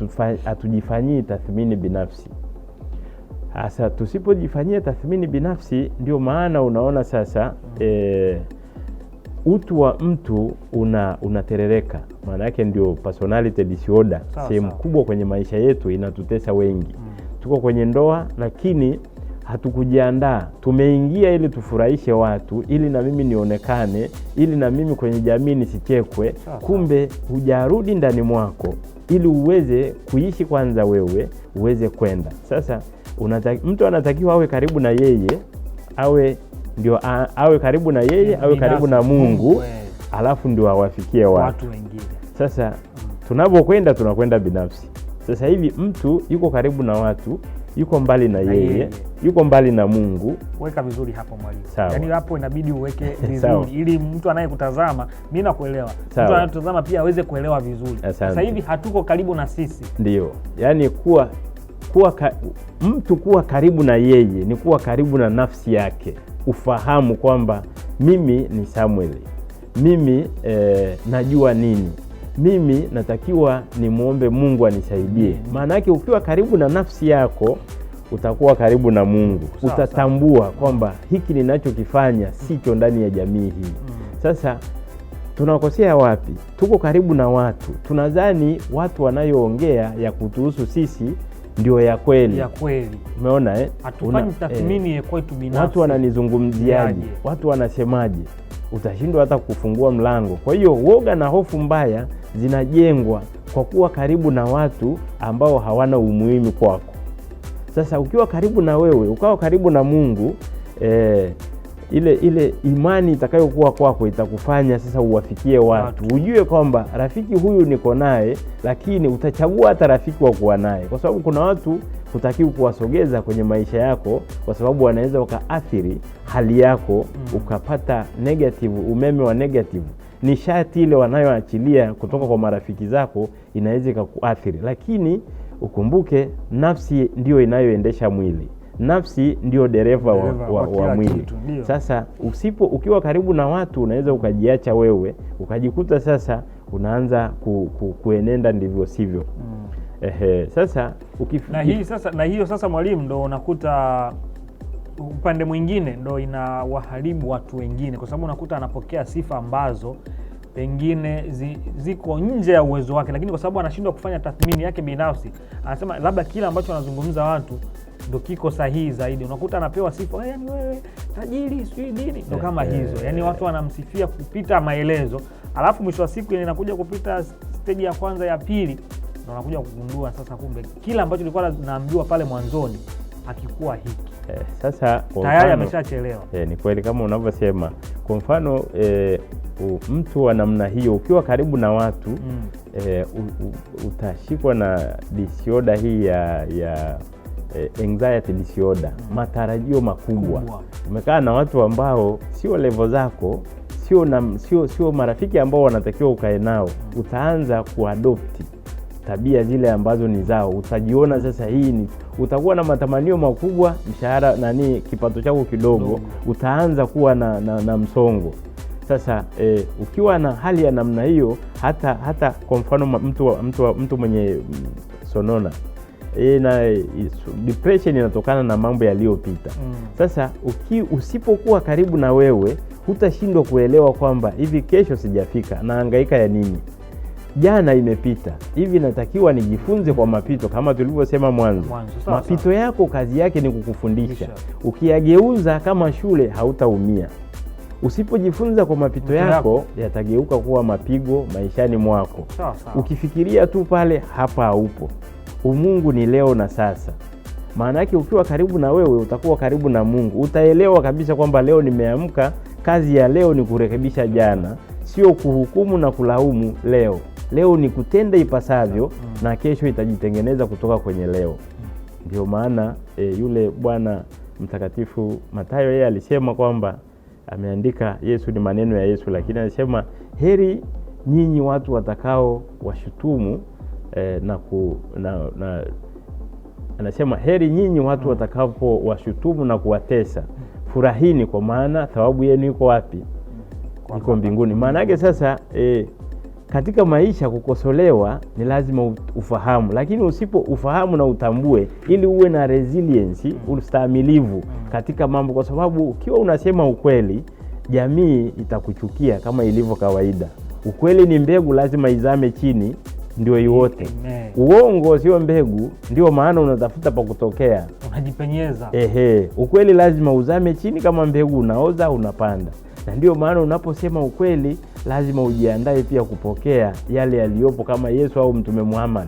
hatujifanyii tathmini binafsi. Sasa tusipojifanyia tathmini binafsi, ndio maana unaona sasa utu wa mtu unaterereka. Maana yake ndio personality disorder sehemu kubwa kwenye maisha yetu inatutesa wengi. Tuko kwenye ndoa lakini hatukujiandaa. Tumeingia ili tufurahishe watu, ili na mimi nionekane, ili na mimi kwenye jamii nisichekwe. Kumbe hujarudi ndani mwako ili uweze kuishi kwanza, wewe uweze kwenda. Sasa mtu anatakiwa awe karibu na yeye, awe karibu na yeye, awe karibu na Mungu, alafu ndio awafikie watu wengine. Sasa tunapokwenda tunakwenda binafsi. Sasa hivi mtu yuko karibu na watu, yuko mbali na yeye, yuko mbali na Mungu. Weka vizuri hapo mwalimu. Yaani hapo inabidi uweke vizuri ili mtu anayekutazama, mimi nakuelewa, mtu anayetazama pia aweze kuelewa vizuri. Sasa hivi hatuko karibu na sisi. Ndio. Yaani mtu kuwa karibu na yeye ni kuwa karibu na nafsi yake. Ufahamu kwamba mimi ni Samuel, mimi najua nini, mimi natakiwa nimuombe Mungu anisaidie. Maana yake ukiwa karibu na nafsi yako utakuwa karibu na Mungu. Utatambua kwamba hiki ninachokifanya sicho ndani ya jamii hii. Sasa tunakosea wapi? Tuko karibu na watu, tunadhani watu wanayoongea ya kutuhusu sisi ndio ya kweli. Umeona hatufanyi tathmini ya kwetu binafsi. Watu wananizungumziaje? Watu wanasemaje? Utashindwa hata kufungua mlango. Kwa hiyo woga na hofu mbaya zinajengwa kwa kuwa karibu na watu ambao hawana umuhimu kwako. Sasa ukiwa karibu na wewe, ukawa karibu na Mungu, ile imani itakayokuwa kwako itakufanya sasa uwafikie watu. Ujue kwamba rafiki huyu niko naye, lakini utachagua hata rafiki wa kuwa naye, kwa sababu kuna watu hutakiwi kuwasogeza kwenye maisha yako, kwa sababu wanaweza wakaathiri hali yako, ukapata negative, umeme wa negative. Nishati ile wanayoachilia kutoka kwa marafiki zako inaweza kukuathiri. Lakini ukumbuke nafsi ndio inayoendesha mwili. Nafsi ndio dereva wa mwili. Sasa ukiwa karibu na watu unaweza ukajiacha wewe, ukajikuta sasa unaanza kuenenda ndivyo sivyo. Sasa na hiyo sasa mwalimu, ndo unakuta upande mwingine ndo inawaharibu watu wengine, kwa sababu unakuta anapokea sifa ambazo pengine ziko nje ya uwezo wake, lakini kwa sababu anashindwa kufanya tathmini yake binafsi, anasema labda kila ambacho anazungumza watu ndo kiko sahihi zaidi. Unakuta anapewa sifa, yaani wewe tajiri sijui nini, ndo kama hizo. Yaani watu wanamsifia kupita maelezo, alafu mwisho wa siku inakuja kupita stage ya kwanza ya pili, ndo unakuja kugundua sasa kumbe kila ambacho nilikuwa naambiwa pale mwanzoni hakikuwa hiki. Sasa tayari ameshachelewa. Ni kweli kama unavyosema. Kwa mfano mtu wa namna hiyo ukiwa karibu na watu utashikwa na disorder hii ya anxiety disorder, matarajio makubwa. Umekaa na watu ambao sio level zako, sio marafiki ambao wanatakiwa ukae nao. Utaanza kuadopt tabia zile ambazo ni zao. Utajiona sasa utakuwa na matamanio makubwa, mshahara kipato chako kidogo, utaanza kuwa na msongo. Sasa ukiwa na hali ya namna hiyo, hata kwa mfano mtu mwenye sonona, depression inatokana na mambo yaliyopita. Sasa usipokuwa karibu na wewe, hutashindwa kuelewa kwamba hivi kesho sijafika, nahangaika ya nini? Jana imepita, hivi natakiwa nijifunze kwa mapito, kama tulivyosema mwanzo. Mapito yako kazi yake ni kukufundisha. Ukiyageuza kama shule hautaumia. Usipojifunza kwa mapito yako, yatageuka kuwa mapigo maishani mwako. Ukifikiria tu pale, hapa haupo. Umungu ni leo na sasa. Maana yake ukiwa karibu na wewe utakuwa karibu na Mungu. Utaelewa kabisa kwamba leo nimeamka, kazi ya leo ni kurekebisha jana, sio kuhukumu na kulaumu leo. Leo ni kutenda ipasavyo na kesho itajitengeneza kutoka kwenye leo. Ndio maana yule Bwana Mtakatifu Mathayo yeye alisema kwamba ameandika, Yesu ni maneno ya Yesu, lakini anasema heri nyinyi watu watakao washutumu anasema heri nyinyi watu watakapo washutumu na kuwatesa, furahini kwa maana thawabu yenu iko wapi? Iko mbinguni. Maana yake sasa katika maisha kukosolewa ni lazima ufahamu, lakini usipo ufahamu na utambue, ili uwe na resilience, ustahimilivu katika mambo, kwa sababu ukiwa unasema ukweli, jamii itakuchukia kama ilivyo kawaida. Ukweli ni mbegu, lazima izame chini ndio iote. Uongo sio mbegu, ndio maana unatafuta pa kutokea, unajipenyeza. Ukweli lazima uzame chini kama mbegu, unaoza unapanda. Na ndio maana unaposema ukweli lazima ujiandae pia kupokea yale yaliyopo, kama Yesu au Mtume Muhammad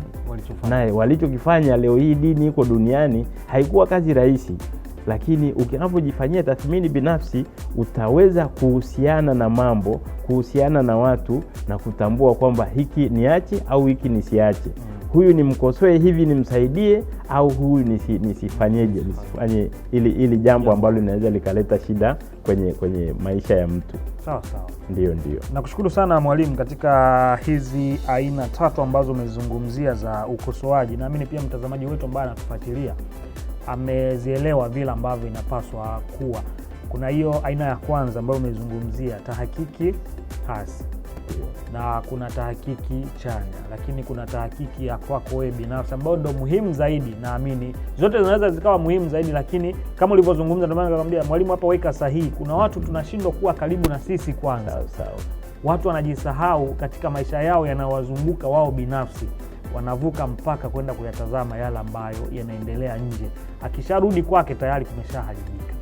naye walichokifanya. Leo hii dini iko duniani, haikuwa kazi rahisi, lakini ukinapojifanyia tathmini binafsi utaweza kuhusiana na mambo, kuhusiana na watu, na kutambua kwamba hiki niache au hiki nisiache. Huyu nimkosoe hivi nimsaidie, au huyu nisifanyeje, nisifanye ili jambo ambalo linaweza likaleta shida kwenye maisha ya mtu. Sawa. Ndio. Nakushukuru sana mwalimu, katika hizi aina 3 ambazo umezungumzia za ukosoaji. Naamini pia mtazamaji wetu ambaye anatufuatilia amezielewa vile ambavyo inapaswa kuwa. Kuna hiyo aina ya kwanza ambayo umezungumzia, tahakiki hasi, na kuna tahakiki chanya, lakini kuna tahakiki ya kwako wewe binafsi ambayo ndio muhimu zaidi. Naamini zote zinaweza zikawa muhimu zaidi, lakini kama ulivyozungumza, ndio maana nakwambia mwalimu hapa, weka sahihi. Kuna watu tunashindwa kuwa karibu na sisi kwanza. Sawa. Watu wanajisahau katika maisha yao yanawazunguka wao binafsi, wanavuka mpaka kwenda kuyatazama yale ambayo yanaendelea nje. Akisharudi kwake tayari kumeshaharibika.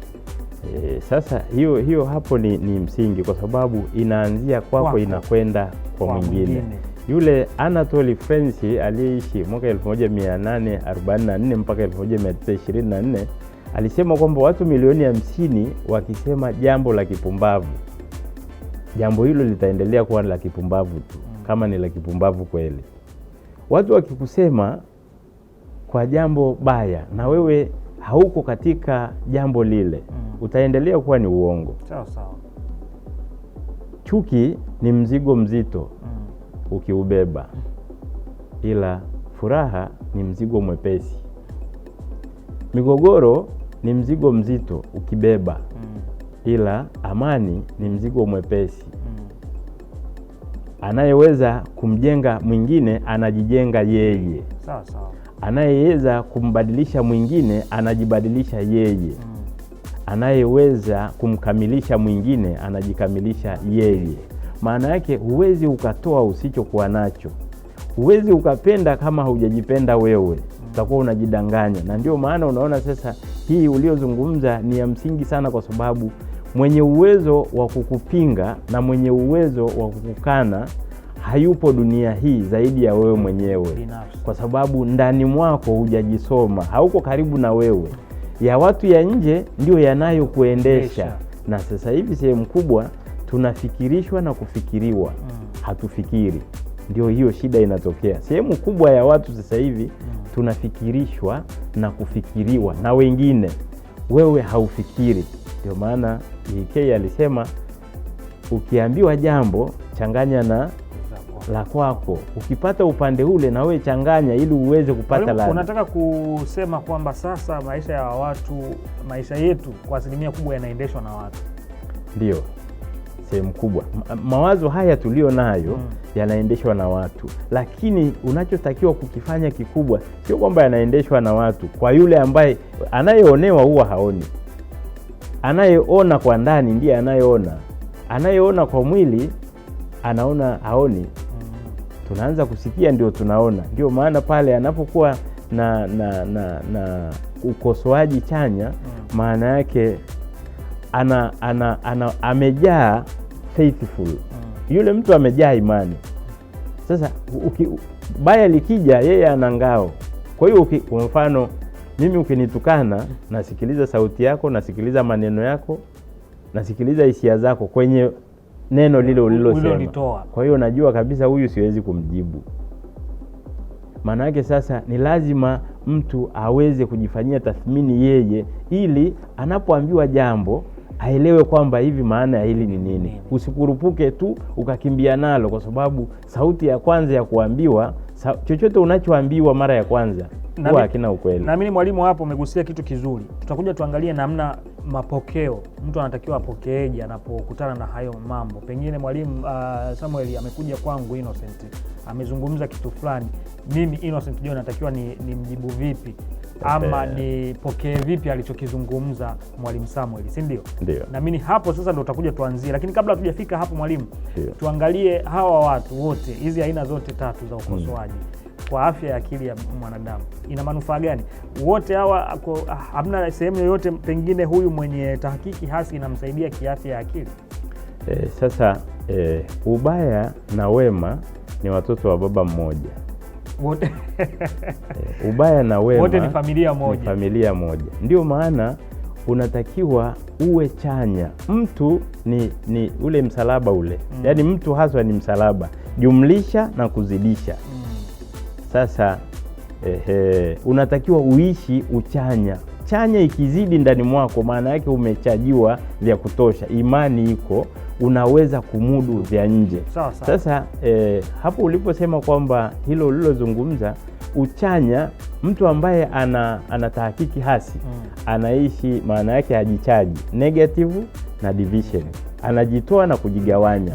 Sasa hiyo hapo ni msingi, kwa sababu inaanzia kwako inakwenda kwa mwingine. Yule Anatole France aliyeishi mwaka 1844 mpaka 1924 alisema kwamba watu milioni 50 wakisema jambo la kipumbavu, jambo hilo litaendelea kuwa la kipumbavu tu, kama ni la kipumbavu kweli. Watu wakikusema kwa jambo baya na wewe hauko katika jambo lile, utaendelea kuwa ni uongo. Sawa. Chuki ni mzigo mzito ukiubeba, ila furaha ni mzigo mwepesi. Migogoro ni mzigo mzito ukibeba, ila amani ni mzigo mwepesi. Anayeweza kumjenga mwingine anajijenga yeye. Sawa. Anayeweza kumbadilisha mwingine anajibadilisha yeye. Anayeweza kumkamilisha mwingine anajikamilisha yeye. Maana yake huwezi ukatoa usichokuwa nacho. Huwezi ukapenda kama hujajipenda wewe. Utakuwa unajidanganya. Na ndio maana unaona sasa hii uliozungumza ni ya msingi sana, kwa sababu mwenye uwezo wa kukupinga na mwenye uwezo wa kukukana hayupo dunia hii zaidi ya wewe mwenyewe, kwa sababu ndani mwako hujajisoma, hauko karibu na wewe. Ya watu ya nje ndio yanayokuendesha. Na sasa hivi sehemu kubwa tunafikirishwa na kufikiriwa, hatufikiri. Ndio hiyo shida inatokea. Sehemu kubwa ya watu sasa hivi tunafikirishwa na kufikiriwa na wengine, wewe haufikiri. Ndio maana EK alisema ukiambiwa jambo changanya na la kwako. Ukipata upande ule na wewe changanya ili uweze kupata ladha. Unataka kusema kwamba sasa maisha ya watu, maisha yetu kwa asilimia kubwa yanaendeshwa na watu? Ndio. Sehemu kubwa. Mawazo haya tulio nayo yanaendeshwa na watu. Lakini unachotakiwa kukifanya kikubwa sio kwamba yanaendeshwa na watu. Kwa yule ambaye anayeonewa huwa haoni. Anayeona kwa ndani ndiye anayeona. Anayeona kwa mwili anaona haoni. Tunaanza kusikia ndio tunaona. Ndio maana pale anapokuwa na ukosoaji chanya, maana yake amejaa faithful. Yule mtu amejaa imani. Sasa baya likija yeye ana ngao. Kwa hiyo kwa mfano mimi ukinitukana, nasikiliza sauti yako, nasikiliza maneno yako, nasikiliza hisia zako kwenye neno lile ulilosema. Kwa hiyo najua kabisa huyu siwezi kumjibu. Maana yake sasa ni lazima mtu aweze kujifanyia tathmini yeye, ili anapoambiwa jambo aelewe kwamba hivi maana ya hili ni nini. Usikurupuke tu ukakimbia nalo, kwa sababu sauti ya kwanza ya kuambiwa, chochote unachoambiwa mara ya kwanza huwa hakina ukweli. Na mimi mwalimu hapo umegusia kitu kizuri. Tutakuja tuangalie namna mapokeo, mtu anatakiwa apokeeje anapokutana na hayo mambo? Pengine mwalimu Samuel amekuja kwangu Innocent, amezungumza kitu fulani, mimi Innocent John natakiwa ni mjibu vipi ama nipokee vipi alichokizungumza mwalimu Samuel, si ndio? Ndio. Na mimi hapo sasa ndio utakuja tuanzie, lakini kabla hatujafika hapo mwalimu, tuangalie hawa watu wote, hizi aina zote tatu za ukosoaji kwa afya ya akili ya mwanadamu ina manufaa gani? Wote hawa hamna sehemu yoyote pengine huyu mwenye tahakiki hasi inamsaidia kiafya ya akili? Sasa ubaya na wema ni watoto wa baba mmoja. Wote ubaya na wema wote ni familia moja. Ni familia moja. Ndio maana unatakiwa uwe chanya. Mtu ni ule msalaba ule. Yaani mtu haswa ni msalaba, jumlisha na kuzidisha. Sasa unatakiwa uishi uchanya. Chanya ikizidi ndani mwako, maana yake umechajiwa vya kutosha, imani iko, unaweza kumudu vya nje. Sasa hapo uliposema kwamba hilo ulilozungumza uchanya, mtu ambaye ana tahakiki hasi anaishi, maana yake hajichaji, negative na division, anajitoa na kujigawanya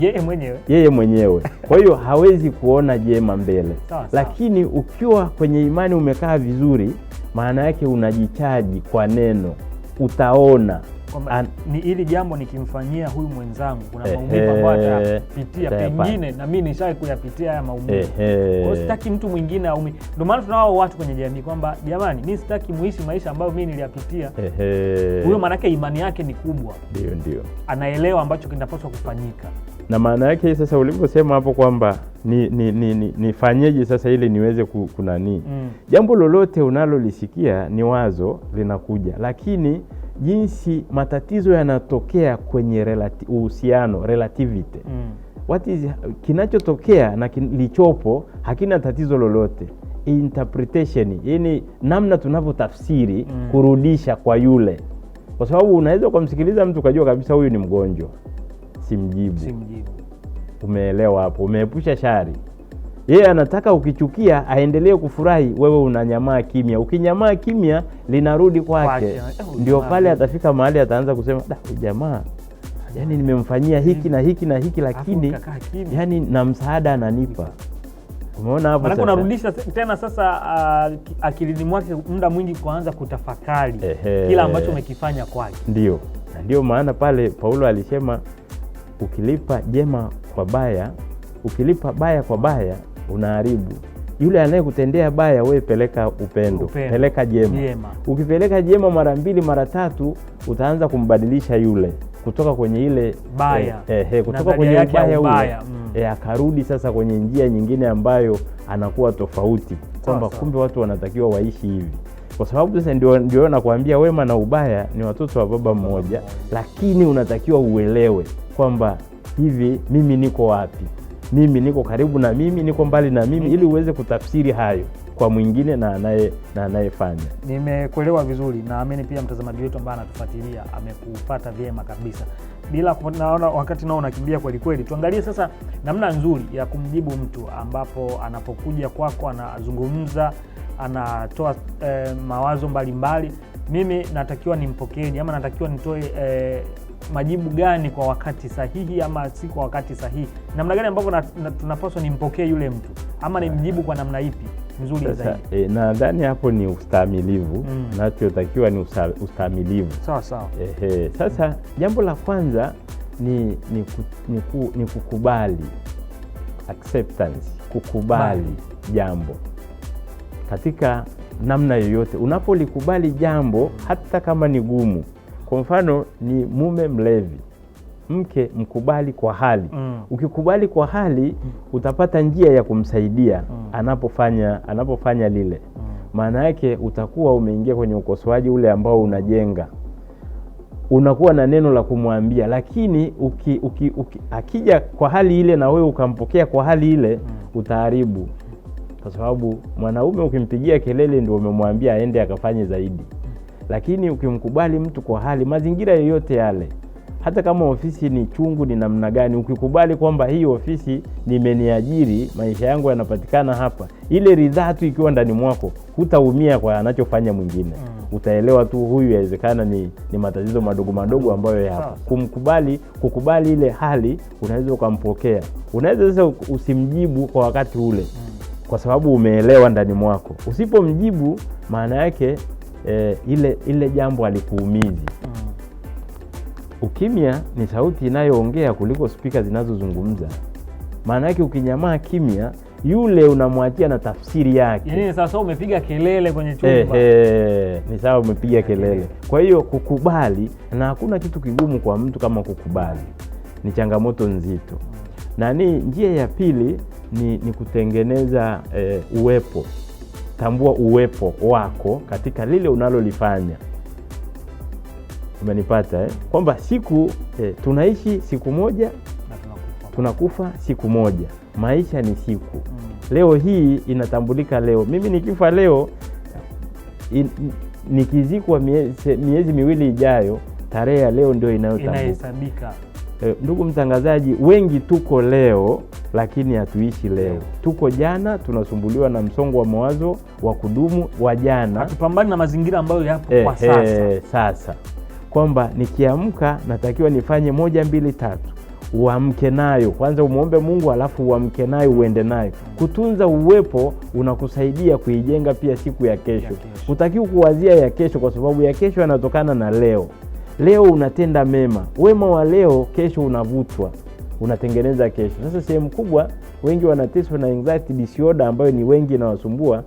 yeye mwenyewe. Kwa hiyo hawezi kuona jema mbele. Lakini ukiwa kwenye imani umekaa vizuri, maana yake unajichaji kwa neno, utaona ni ili jambo nikimfanyia huyu mwenzangu kuna maumivu ambayo atapitia, pengine na mimi nishawahi kuyapitia haya maumivu. Kwa sitaki mtu mwingine aume. Ndio maana tunao watu kwenye jamii kwamba jamani, mimi sitaki muishi maisha ambayo mimi niliyapitia. Huyo maana yake imani yake ni kubwa. Ndio. Anaelewa ambacho kinapaswa kufanyika. Na maana yake sasa uliposema hapo kwamba nifanyeje sasa ili niweze kunani. Jambo lolote unalolisikia ni wazo linakuja, lakini jinsi matatizo yanatokea kwenye uhusiano, relativity. What is kinachotokea na kilichopo hakina tatizo lolote. Interpretation, yani namna tunavyotafsiri kurudisha kwa yule. Kwa sababu unaweza kumsikiliza mtu kujua kabisa huyu ni mgonjwa, simjibu. Umeelewa hapo? Umeepusha shari. Yeye anataka ukichukia aendelee kufurahi, wewe unanyamaa kimya. Ukinyamaa kimya linarudi kwake. Ndio pale atafika mahali ataanza kusema, jamaa, yani nimemfanyia hiki na hiki na hiki, lakini yani na msaada ananipa. Umeona hapo sasa? Unarudisha tena sasa akilini mwake muda mwingi kuanza kutafakari kila ambacho umekifanya kwake. Ndio maana pale Paulo alisema ukilipa jema kwa baya, ukilipa baya kwa baya unaharibu. Yule anayekutendea baya wewe peleka upendo. Peleka jema. Ukipeleka jema mara 2 mara 3 utaanza kumbadilisha yule kutoka kwenye ile baya kutoka kwenye ubaya ule akarudi sasa kwenye njia nyingine ambayo anakuwa tofauti, kwamba kumbe watu wanatakiwa waishi hivi. Kwa sababu sasa ndio nakwambia wema na ubaya ni watoto wa baba mmoja, lakini unatakiwa uelewe kwamba hivi mimi niko wapi? Mimi niko karibu na mimi, niko mbali na mimi, ili uweze kutafsiri hayo kwa mwingine na anayefanya. Nimekuelewa vizuri, naamini pia mtazamaji wetu ambaye anatufuatilia amekupata vyema kabisa. Bila naona wakati nao unakimbia kweli kweli. Tuangalie sasa namna nzuri ya kumjibu mtu ambapo anapokuja kwako anazungumza, anatoa mawazo mbalimbali. Mimi natakiwa nimpokeeni ama natakiwa nitoe majibu gani kwa wakati sahihi ama si kwa wakati sahihi? Namna gani ambavyo tunapaswa nimpokee yule mtu ama nimjibu kwa namna ipi nzuri zaidi? Nadhani hapo ni ustahimilivu. Nachotakiwa ni ustahimilivu. Sawa. Sasa jambo la kwanza ni kukubali, acceptance, kukubali jambo katika namna yoyote. Unapolikubali jambo hata kama ni gumu, kwa mfano ni mume mlevi, mke mkubali kwa hali. Ukikubali kwa hali utapata njia ya kumsaidia anapofanya lile. Maana yake utakuwa umeingia kwenye ukosoaji ule ambao unajenga. Unakuwa na neno la kumwambia, lakini akija kwa hali ile na wewe ukampokea kwa hali ile, utaharibu. Kwa sababu mwanaume ukimpigia kelele ndio umemwambia aende akafanye zaidi. Lakini ukimkubali mtu kwa hali, mazingira yoyote yale, hata kama ofisi ni chungu ni namna gani, ukikubali kwamba hii ofisi nimeniajiri, maisha yangu yanapatikana hapa, ile ridhaa tu ikiwa ndani mwako, hutaumia kwa anachofanya mwingine. Utaelewa tu huyu yawezekana ni matatizo madogo madogo ambayo yapo. Kukubali ile hali, unaweza ukampokea. Unaweza sasa usimjibu kwa wakati ule, kwa sababu umeelewa ndani mwako. Usipomjibu, maana yake ile jambo alikuumizi. Ukimya ni sauti inayoongea kuliko spika zinazozungumza. Maana yake ukinyamaa kimya, yule unamwachia na tafsiri yake. Yaani sasa umepiga kelele kwenye chumba. Ni sawa, umepiga kelele. Kwa hiyo kukubali, na hakuna kitu kigumu kwa mtu kama kukubali. Ni changamoto nzito. Na njia ya pili ni kutengeneza uwepo. Tambua uwepo wako katika lile unalolifanya. Umenipata kwamba siku tunaishi siku moja na tunakufa siku moja. Maisha ni siku. Leo hii inatambulika leo. Mimi nikifa leo, nikizikwa miezi miwili ijayo, tarehe ya leo ndio inahesabika. Ndugu mtangazaji, wengi tuko leo lakini hatuishi leo. Tuko jana, tunasumbuliwa na msongo wa mawazo wa kudumu wa jana. Hatupambani na mazingira ambayo yapo kwa sasa. Sasa kwamba nikiamka natakiwa nifanye 1 2 3. Uamke nayo. Kwanza umuombe Mungu, alafu uamke nayo uende nayo. Kutunza uwepo unakusaidia kuijenga pia siku ya kesho. Utakiwa kuwazia ya kesho, kwa sababu ya kesho yanatokana na leo. Leo unatenda mema. Wema wa leo, kesho unavutwa. Unatengeneza kesho. Sasa sehemu kubwa wengi wanateswa na anxiety disorder ambayo ni wengi na wasumbua.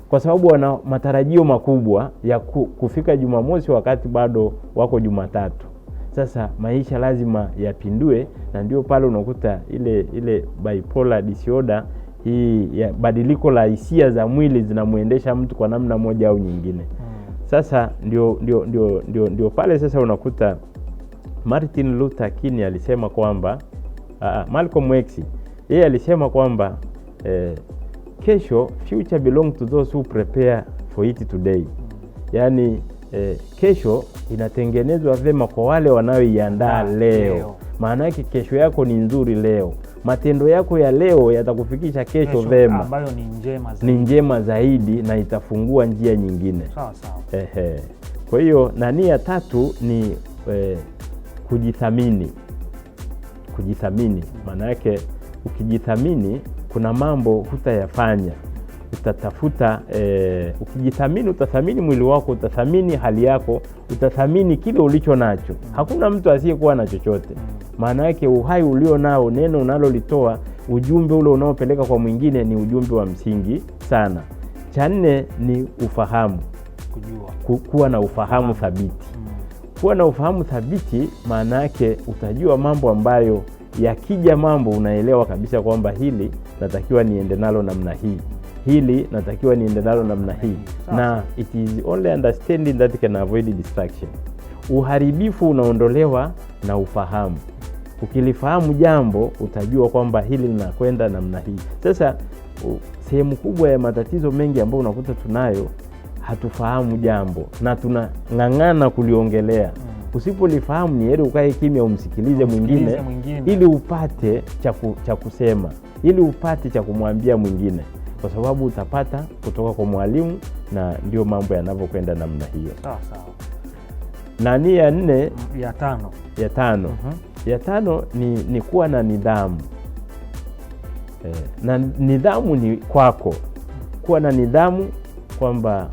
Kwa sababu wana matarajio makubwa ya kufika Jumamosi wakati bado wako Jumatatu. Sasa maisha lazima yapindue, na ndio pale unakuta ile bipolar disorder, hii ya badiliko la hisia za mwili zinamuendesha mtu kwa namna moja au nyingine. Sasa ndio pale sasa unakuta Martin Luther King alisema kwamba Malcolm X yeye alisema kwamba kesho, future belong to those who prepare for it today. Yaani kesho inatengenezwa vema kwa wale wanaoiandaa leo. Maana yake kesho yako ni nzuri leo. Matendo yako ya leo yatakufikisha kesho vema, ambayo ni njema zaidi na itafungua njia nyingine. Sawa sawa. Kwa hiyo ya tatu ni kujithamini. Kujithamini maana yake ukijithamini, kuna mambo hutayafanya. Utatafuta ukijithamini, utathamini mwili wako, utathamini hali yako, utathamini kile ulicho nacho. Hakuna mtu asiyekuwa na chochote. Maana yake uhai ulio nao, neno unalolitoa, ujumbe ule unaopeleka kwa mwingine ni ujumbe wa msingi sana. Cha 4 ni ufahamu. Kuwa na ufahamu thabiti. Kuwa na ufahamu thabiti maana yake utajua mambo ambayo yakija mambo unaelewa kabisa kwamba hili natakiwa niende nalo namna hii. Hili natakiwa niende nalo namna hii. Na it is only understanding that can avoid distraction. Uharibifu unaondolewa na ufahamu. Ukilifahamu jambo utajua kwamba hili linakwenda namna hii. Sasa sehemu kubwa ya matatizo mengi ambayo unakuta tunayo, hatufahamu jambo na tunang'ang'ana kuliongelea. Usipolifahamu ni heri ukae kimya, umsikilize mwingine ili upate cha kusema, ili upate cha kumwambia mwingine, kwa sababu utapata kutoka kwa mwalimu, na ndio mambo yanavyokwenda namna hiyo. Sawa sawa. Na ya 4 ya tano ni kuwa na nidhamu. Na nidhamu ni kwako. Kuwa na nidhamu kwamba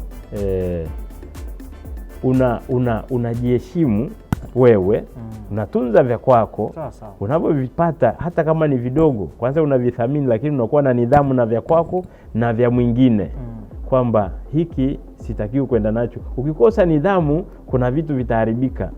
unajiheshimu wewe, unatunza vya kwako. Unapovipata hata kama ni vidogo, kwanza unavithamini, lakini unakuwa na nidhamu na vya kwako na vya mwingine. Kwamba hiki sitakiwi kwenda nacho. Ukikosa nidhamu, kuna vitu vitaharibika.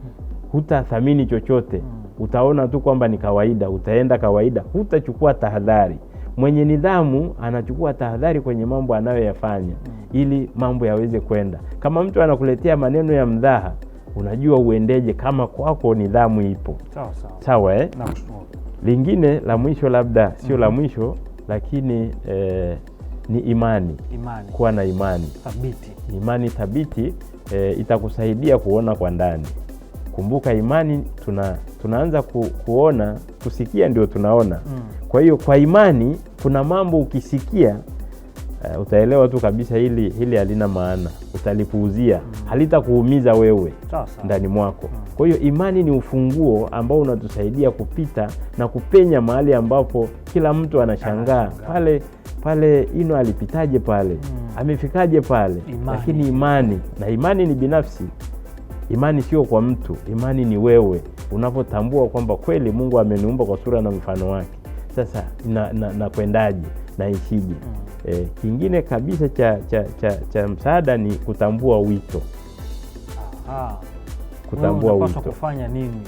Hutathamini chochote. Utaona tu kwamba ni kawaida, utaenda kawaida, hutachukua tahadhari. Mwenye nidhamu anachukua tahadhari kwenye mambo anayoyafanya ili mambo yaweze kwenda. Kama mtu anakuletea maneno ya mdhaha, unajua uendeje kama kwako nidhamu ipo. Sawa. Lingine la mwisho, labda sio la mwisho, lakini ni imani. Kuwa na imani thabiti. Imani thabiti itakusaidia kuona kwa ndani. Kumbuka imani tunaanza kuona, kusikia ndio tunaona. Kwa hiyo kwa imani kuna mambo ukisikia utaelewa tu kabisa hili halina maana, utalipuuzia, halitakuumiza wewe ndani mwako. Kwa hiyo imani ni ufunguo ambao unatusaidia kupita na kupenya mahali ambapo kila mtu anashangaa pale ino alipitaje pale, amefikaje pale. Lakini imani ni binafsi. Imani sio kwa mtu, imani ni wewe unapotambua kwamba kweli Mungu ameniumba kwa sura na mfano wake. Sasa na kwendaje, naishije? Kingine kabisa cha msaada ni kutambua wito. Kutambua wito. Kufanya nini?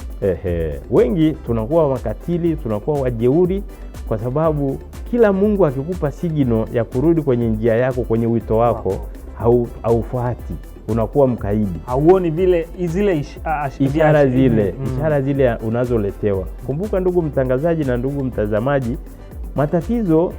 Wengi tunakuwa wakatili, tunakuwa wajeuri kwa sababu kila Mungu akikupa signo ya kurudi kwenye njia yako, kwenye wito wako, haufuati. Unakuwa mkaidi. Hauoni vile zile ishara zile unazoletewa. Kumbuka ndugu mtangazaji na ndugu mtazamaji, matatizo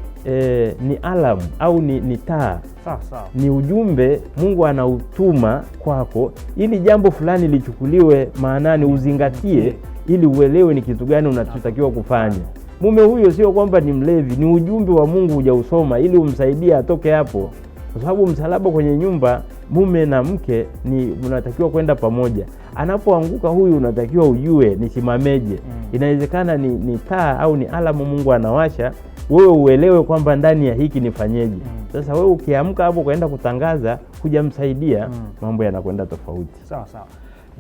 ni alamu au ni taa. Sawa. Ni ujumbe Mungu anautuma kwako ili jambo fulani lichukuliwe maanani, uzingatie ili uelewe ni kitu gani unachotakiwa kufanya. Mume huyo sio kwamba ni mlevi, ni ujumbe wa Mungu hujausoma ili umsaidie atoke hapo. Kwa sababu msalaba kwenye nyumba, mume na mke ni unatakiwa kwenda pamoja. Anapoanguka huyu unatakiwa ujue nisimameje. Inawezekana ni taa au ni alamu Mungu anawasha, wewe uelewe kwamba ndani ya hiki nifanyeje. Sasa wewe ukiamka hapo kwenda kutangaza, hujamsaidia, mambo yanakwenda tofauti. Sawa.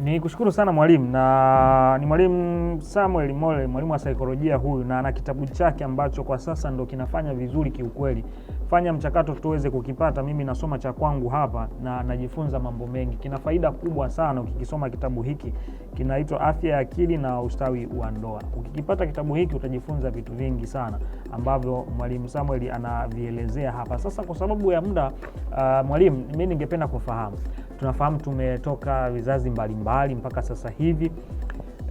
Ni kushukuru sana mwalimu, na ni mwalimu Samuel Mole, mwalimu wa saikolojia huyu, na ana kitabu chake ambacho kwa sasa ndo kinafanya vizuri kiukweli. Fanya mchakato tuweze kukipata. Mimi nasoma cha kwangu hapa na najifunza mambo mengi. Kina faida kubwa sana ukikisoma kitabu hiki. Kinaitwa Afya ya Akili na Ustawi wa Ndoa. Ukikipata kitabu hiki utajifunza vitu vingi sana ambavyo mwalimu Samuel anavielezea hapa. Sasa kwa sababu ya muda, mwalimu, mimi ningependa kufahamu. Tunafahamu tumetoka vizazi mbalimbali mpaka sasa hivi.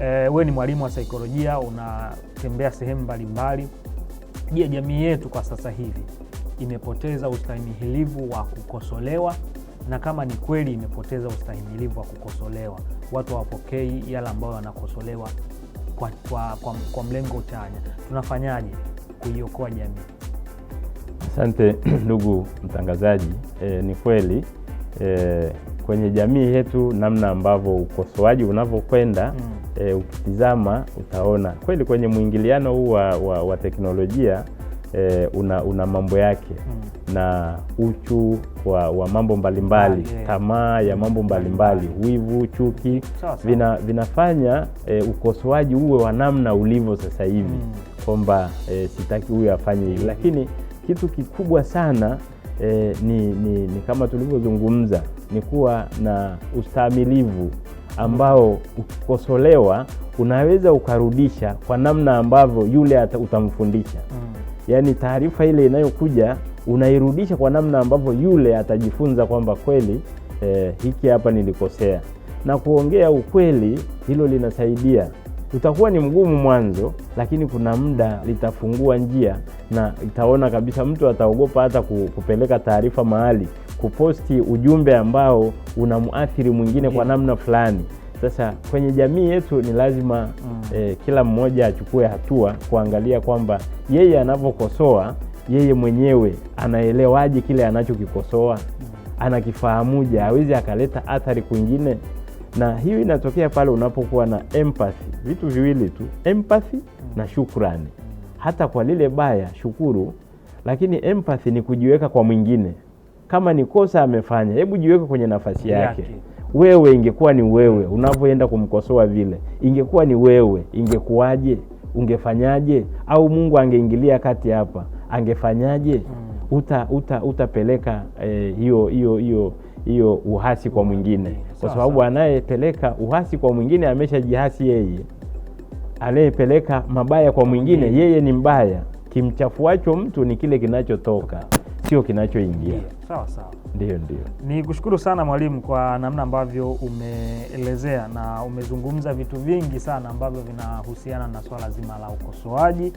Wewe ni mwalimu wa saikolojia, unatembea sehemu mbalimbali. Je, jamii yetu kwa sasa hivi imepoteza ustahimilivu wa kukosolewa? Na kama ni kweli imepoteza ustahimilivu wa kukosolewa, watu hawapokei yale ambayo wanakosolewa kwa mlengo chanya, tunafanyaje kuiokoa jamii? Asante ndugu mtangazaji. Ni kweli kwenye jamii yetu namna ambavyo ukosoaji unavyokwenda, ukitizama utaona kweli kwenye mwingiliano huu wa teknolojia una mambo yake, na uchu wa mambo mbalimbali, tamaa ya mambo mbalimbali, wivu, chuki, vinafanya ukosoaji uwe wa namna ulivyo sasa hivi, kwamba sitaki huyu afanye hivi. Lakini kitu kikubwa sana ni kama tulivyozungumza, ni kuwa na ustahimilivu ambao ukikosolewa unaweza ukarudisha kwa namna ambavyo yule utamfundisha. Yaani taarifa ile inayokuja unairudisha kwa namna ambavyo yule atajifunza kwamba kweli hiki hapa nilikosea. Na kuongea ukweli, hilo linasaidia. Utakuwa ni mgumu mwanzo, lakini kuna muda litafungua njia, na itaona kabisa mtu ataogopa hata kupeleka taarifa mahali, kuposti ujumbe ambao unamuathiri mwingine kwa namna fulani. Sasa kwenye jamii yetu ni lazima kila mmoja achukue hatua kuangalia kwamba yeye anapokosoa, yeye mwenyewe anaelewaje kile anachokikosoa, anakifahamuje, hawezi akaleta athari kwingine. Na hiyo inatokea pale unapokuwa na empathy. Vitu viwili tu, empathy na shukrani. Hata kwa lile baya shukuru, lakini empathy ni kujiweka kwa mwingine. Kama ni kosa amefanya, hebu jiweke kwenye nafasi yake. Wewe ingekuwa ni wewe unapoenda kumkosoa vile, ingekuwa ni wewe, ingekuwaje? Ungefanyaje? Au Mungu angeingilia kati hapa, angefanyaje? Utapeleka hiyo uhasi kwa mwingine, kwa sababu anayepeleka uhasi kwa mwingine ameshajihasi yeye. Anayepeleka mabaya kwa mwingine, yeye ni mbaya. Kimchafuacho mtu ni kile kinachotoka, sio kinachoingia. Sawa. Ndio. Ni kushukuru sana mwalimu kwa namna ambavyo umeelezea na umezungumza vitu vingi sana ambavyo vinahusiana na swala zima la ukosoaji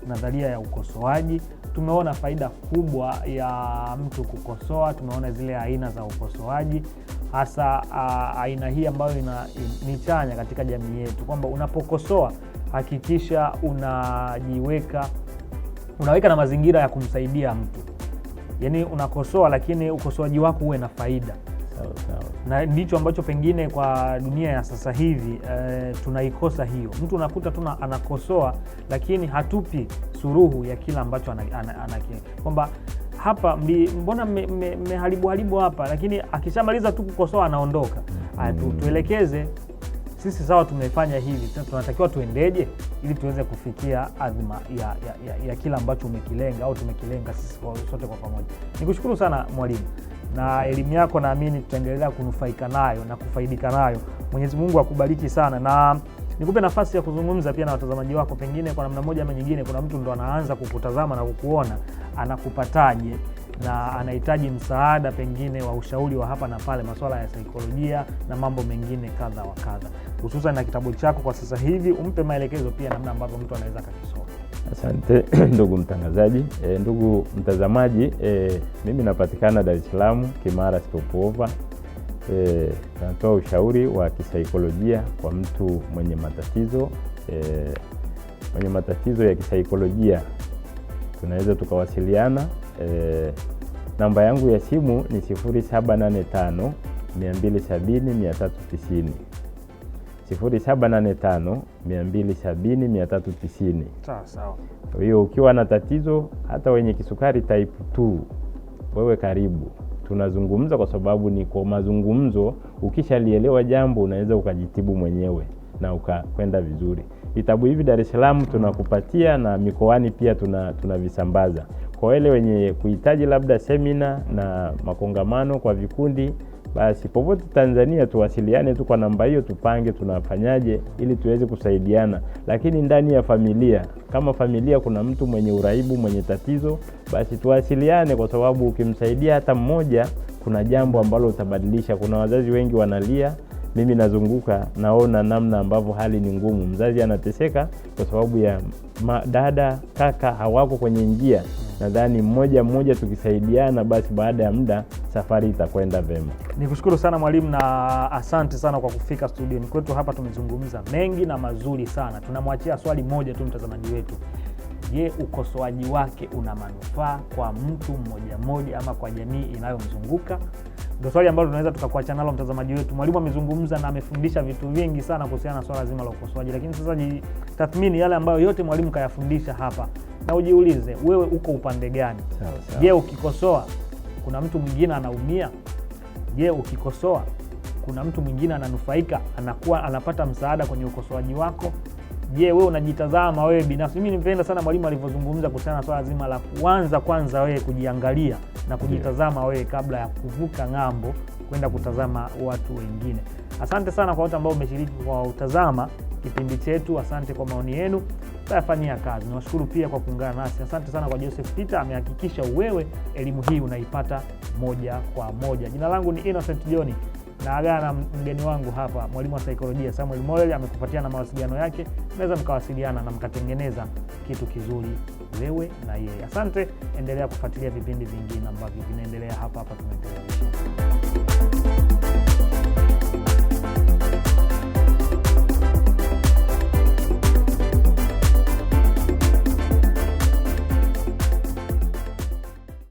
nadharia ya ukosoaji. Tumeona faida kubwa ya mtu kukosoa, tumeona zile aina za ukosoaji, hasa aina hii ambayo ni chanya katika jamii yetu, kwamba unapokosoa hakikisha unaweka na mazingira ya kumsaidia mtu. Yaani unakosoa lakini ukosoaji wako uwe na faida. Sawa. Na ndicho ambacho pengine kwa dunia ya sasa hivi tunaikosa hiyo. Mtu unakuta tu anakosoa lakini hatupi suruhu ya kila ambacho kwamba hapa mbona mmeharibu hapa, lakini akishamaliza tu kukosoa anaondoka. Tuelekeze sisi, sawa, tumefanya hivi, sasa tunatakiwa tuendeje ili tuweze kufikia adhima ya kila ambacho umekilenga au tumekilenga sisi sote kwa pamoja. Nikushukuru sana mwalimu, na elimu yako naamini tutaendelea kunufaika nayo na kufaidika nayo. Mwenyezi Mungu akubariki sana, na nikupe nafasi ya kuzungumza pia na watazamaji wako. Pengine kwa namna moja ama nyingine kuna mtu ndo anaanza kukutazama na kukuona, anakupataje na anahitaji msaada pengine wa ushauri wa hapa na pale, masuala ya saikolojia na mambo mengine kadha wa kadha, hususan na kitabu chako kwa sasa hivi, umpe maelekezo pia namna ambavyo mtu anaweza akakisoma. Asante ndugu mtangazaji. Ndugu mtazamaji, mimi napatikana Dar es Salaam, Kimara Stopover. Natoa ushauri wa kisaikolojia kwa mtu mwenye matatizo ya kisaikolojia. Tunaweza tukawasiliana. Namba yangu ya simu ni 0785 270 390. 0785 270 390. Sawa. Kwa hiyo ukiwa na tatizo, hata wenye kisukari type 2, wewe karibu. Tunazungumza kwa sababu ni kwa mazungumzo, ukishalielewa jambo unaweza ukajitibu mwenyewe na ukakwenda vizuri. Vitabu hivi Dar es Salaam tunakupatia, na mikoani pia tunavisambaza. Kwa wale wenye kuhitaji labda semina na makongamano kwa vikundi, basi popote Tanzania tuwasiliane tu kwa namba hiyo, tupange tunafanyaje ili tuweze kusaidiana. Lakini ndani ya familia, kama familia kuna mtu mwenye uraibu, mwenye tatizo, basi tuwasiliane, kwa sababu ukimsaidia hata mmoja, kuna jambo ambalo utabadilisha. Kuna wazazi wengi wanalia, mimi nazunguka naona namna ambavyo hali ni ngumu. Mzazi anateseka kwa sababu ya dada, kaka hawako kwenye njia. Nadhani mmoja tukisaidiana, basi baada ya muda safari itakwenda vema. Nikushukuru sana mwalimu, na asante sana kwa kufika studioni kwetu hapa. Tumezungumza mengi na mazuri sana. Tunamwachia swali moja tu mtazamaji wetu. Je, ukosoaji wake una manufaa kwa mtu mmoja ama kwa jamii inayomzunguka? Ndio swali ambalo tunaweza tukakuacha nalo mtazamaji wetu. Mwalimu amezungumza na amefundisha vitu vingi sana kuhusiana na swala zima la ukosoaji, lakini sasa tathmini yale ambayo yote mwalimu kayafundisha hapa, na ujiulize wewe uko upande gani? Sawa. Je, ukikosoa kuna mtu mwingine anaumia? Je, ukikosoa kuna mtu mwingine ananufaika, anapata msaada kwenye ukosoaji wako? Je, wewe unajitazama wewe binafsi? Mimi nipenda sana mwalimu alivyozungumza kuhusiana na swala zima la kwanza wewe kujiangalia na kujitazama wewe kabla ya kuvuka ng'ambo kwenda kutazama watu wengine. Asante sana kwa wote ambao umeshiriki kwa utazama kipindi chetu. Asante kwa maoni yenu, tutayafanyia kazi. Nawashukuru pia kwa kuungana nasi. Asante sana kwa Joseph Peter, amehakikisha wewe elimu hii unaipata moja kwa moja. Jina langu ni Innocent John, na agana na mgeni wangu hapa, mwalimu wa saikolojia Samuel Morel. Amekupatia na mawasiliano yake, naweza mkawasiliana na mkatengeneza kitu kizuri wewe na yeye. Asante, endelea kufuatilia vipindi vingine ambavyo vinaendelea hapa Tumaini Television.